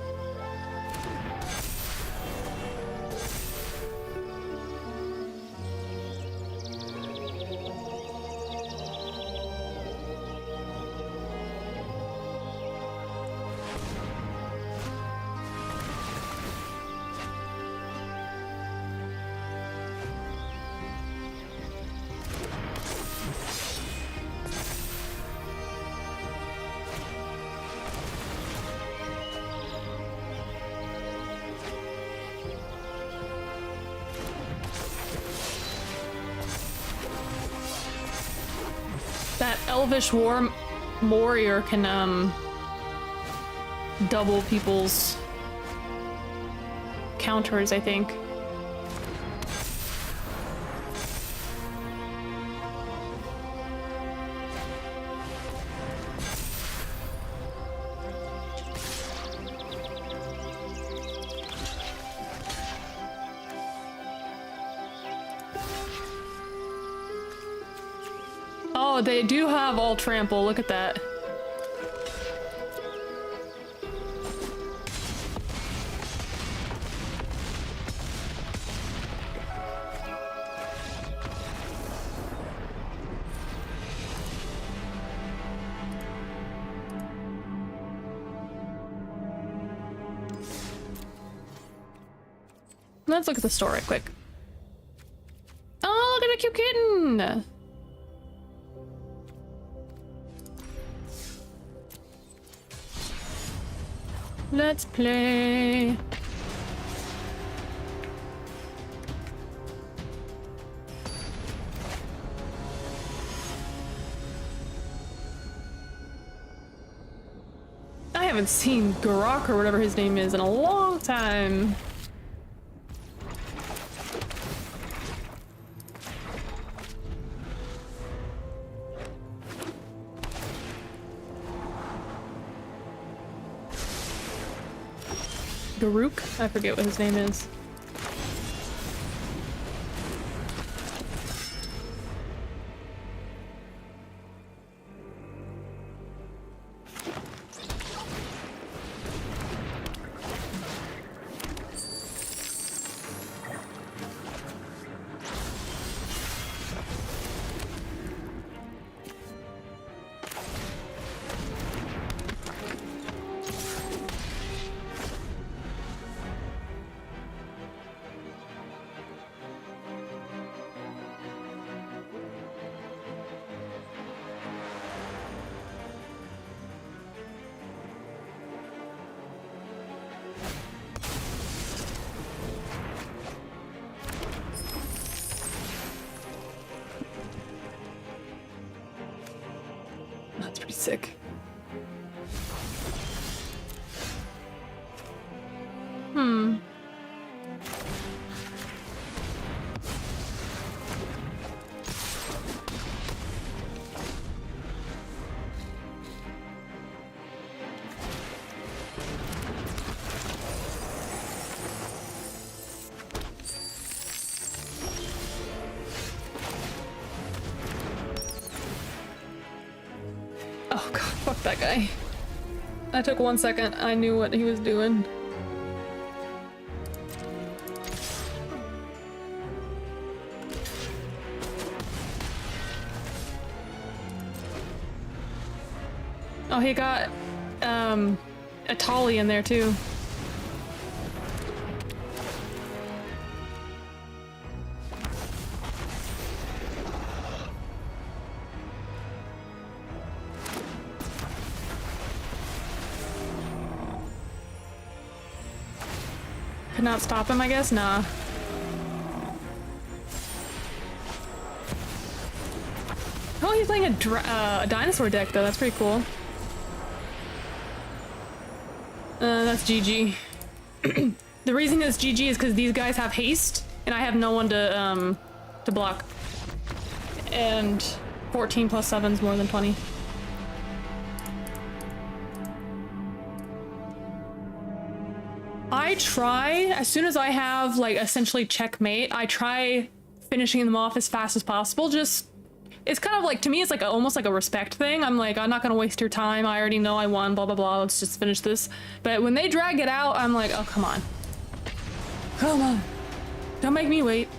That Elvish warrior can double people's counters, I think. Oh, they do have all trample. Look at that. Let's look at the store right quick. Oh, look at a cute kitten! Let's play. I haven't seen Garak or whatever his name is in a long time. Garuk? I forget what his name is. That's pretty sick. Oh god, fuck that guy. I took 1 second, I knew what he was doing. Oh, he got, a Tolly in there too. Could not stop him, I guess? Nah. Oh, he's playing a dinosaur deck, though. That's pretty cool. That's GG. The reason it's GG is because these guys have haste, and I have no one to block. And 14 plus 7 is more than 20. I try, as soon as I have, like, essentially checkmate, I try finishing them off as fast as possible. Just, it's kind of like, to me, it's like almost like a respect thing. I'm like, I'm not gonna waste your time. I already know I won, blah, blah, blah. Let's just finish this. But when they drag it out, I'm like, oh, come on. Come on. Don't make me wait.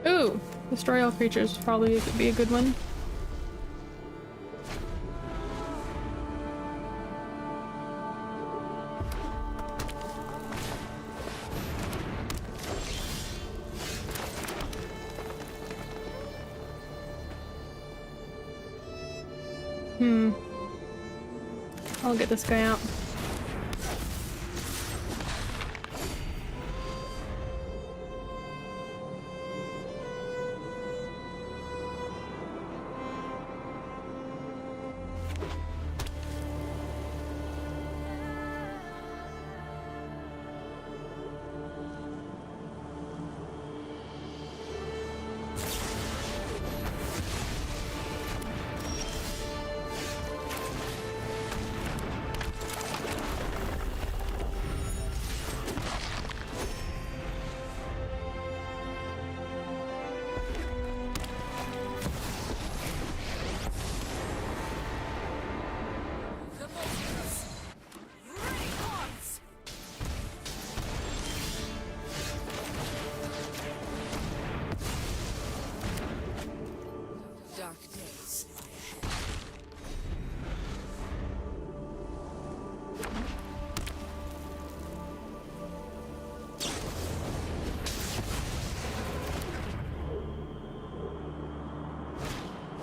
Ooh, destroy all creatures probably could be a good one. I'll get this guy out.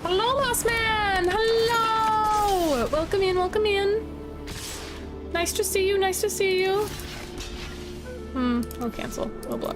Hello, boss man! Hello! Welcome in, welcome in. Nice to see you, nice to see you. I'll cancel. I'll block.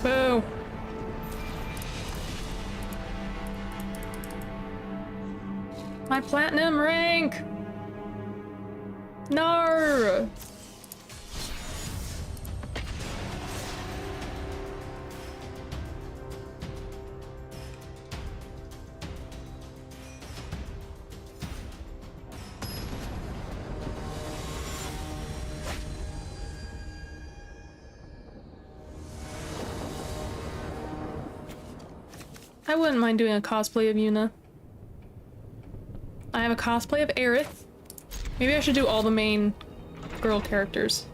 Boo. My platinum rank. No. I wouldn't mind doing a cosplay of Yuna. I have a cosplay of Aerith. Maybe I should do all the main girl characters.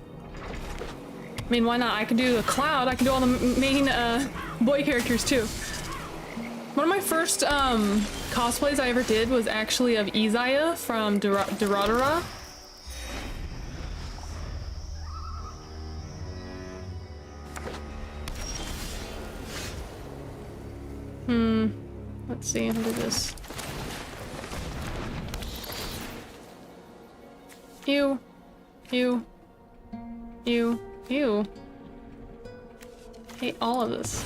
I mean, why not? I can do a Cloud. I can do all the main boy characters too. One of my first cosplays I ever did was actually of Izaya from Durarara. Let's see, I'll do this. Ew. Ew. Ew. Ew. Hate all of this.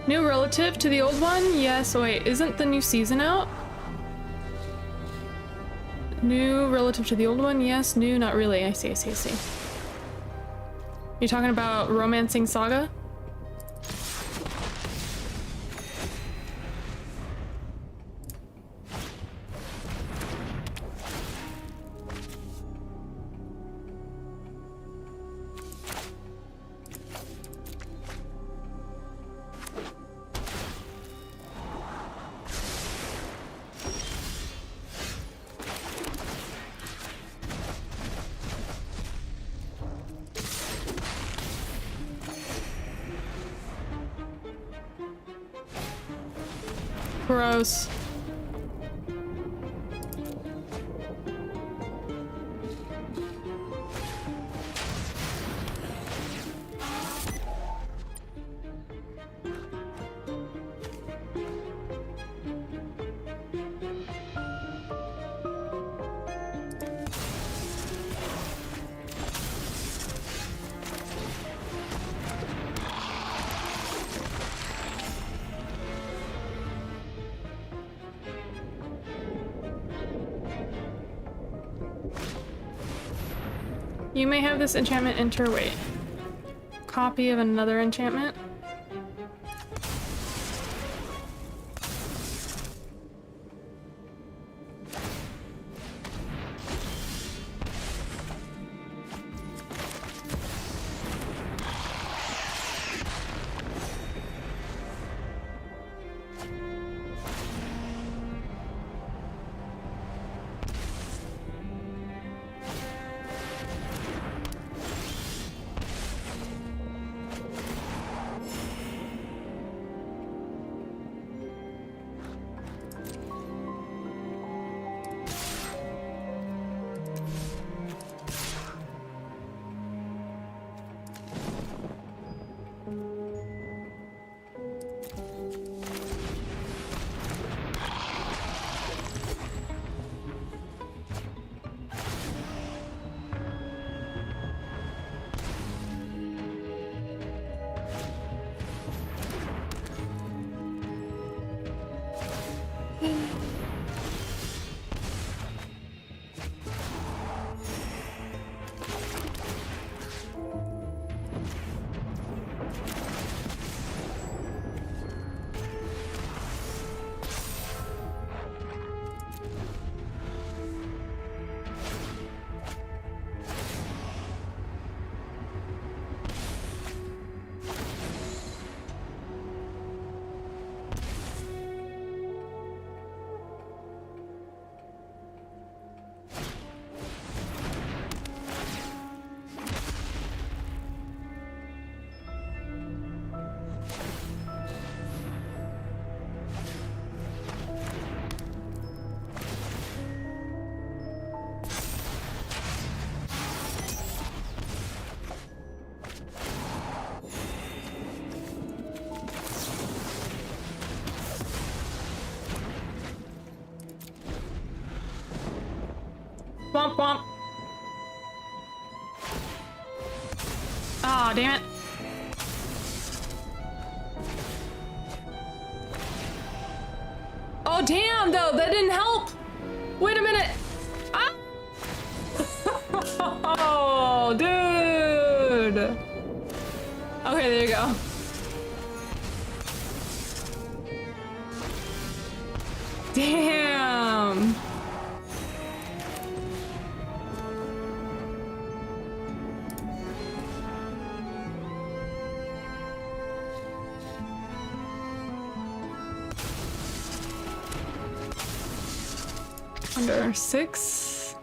New relative to the old one? Yes, wait, isn't the new season out? New relative to the old one? Yes, new, not really. I see, I see, I see. You're talking about Romancing Saga? Gross. You may have this enchantment enter, wait. Copy of another enchantment? Womp womp. Aw, damn it. Oh, damn, though. That didn't help. Wait a minute. Ah! Oh, dude. Okay, there you go. Damn. Under 6.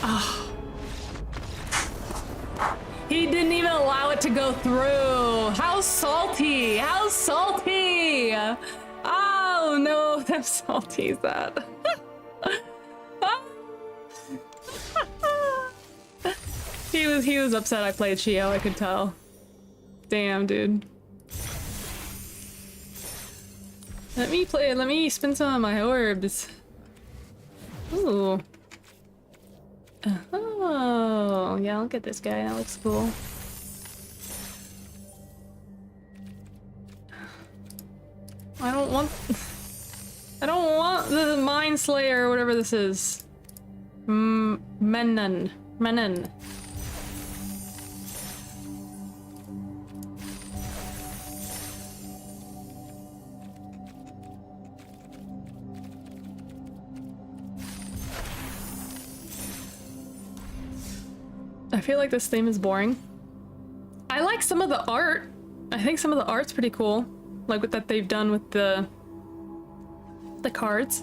Ah. He didn't even allow it to go through. How salty! How salty! Oh no, how salty is that? He was upset I played Shio, I could tell. Damn, dude. Let me spin some of my orbs. Ooh. Oh, yeah, look at this guy. That looks cool. I don't want the Mind Slayer or whatever this is. Menon. I feel like this theme is boring. I like some of the art. I think some of the art's pretty cool. Like what that they've done with the cards.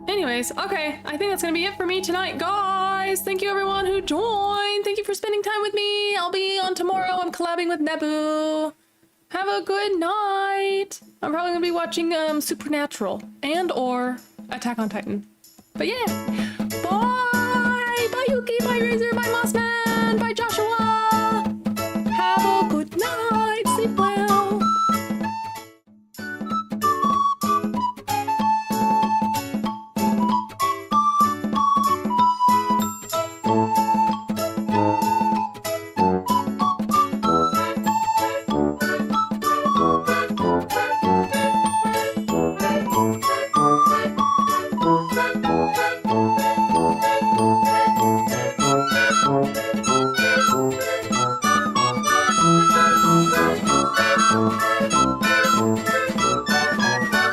Anyways, okay, I think that's gonna be it for me tonight, guys. Thank you everyone who joined. Thank you for spending time with me. I'll be on tomorrow. I'm collabing with Nebu. Have a good night. I'm probably gonna be watching Supernatural and or Attack on Titan. But yeah, bye! Bye Yuki, bye Razor, bye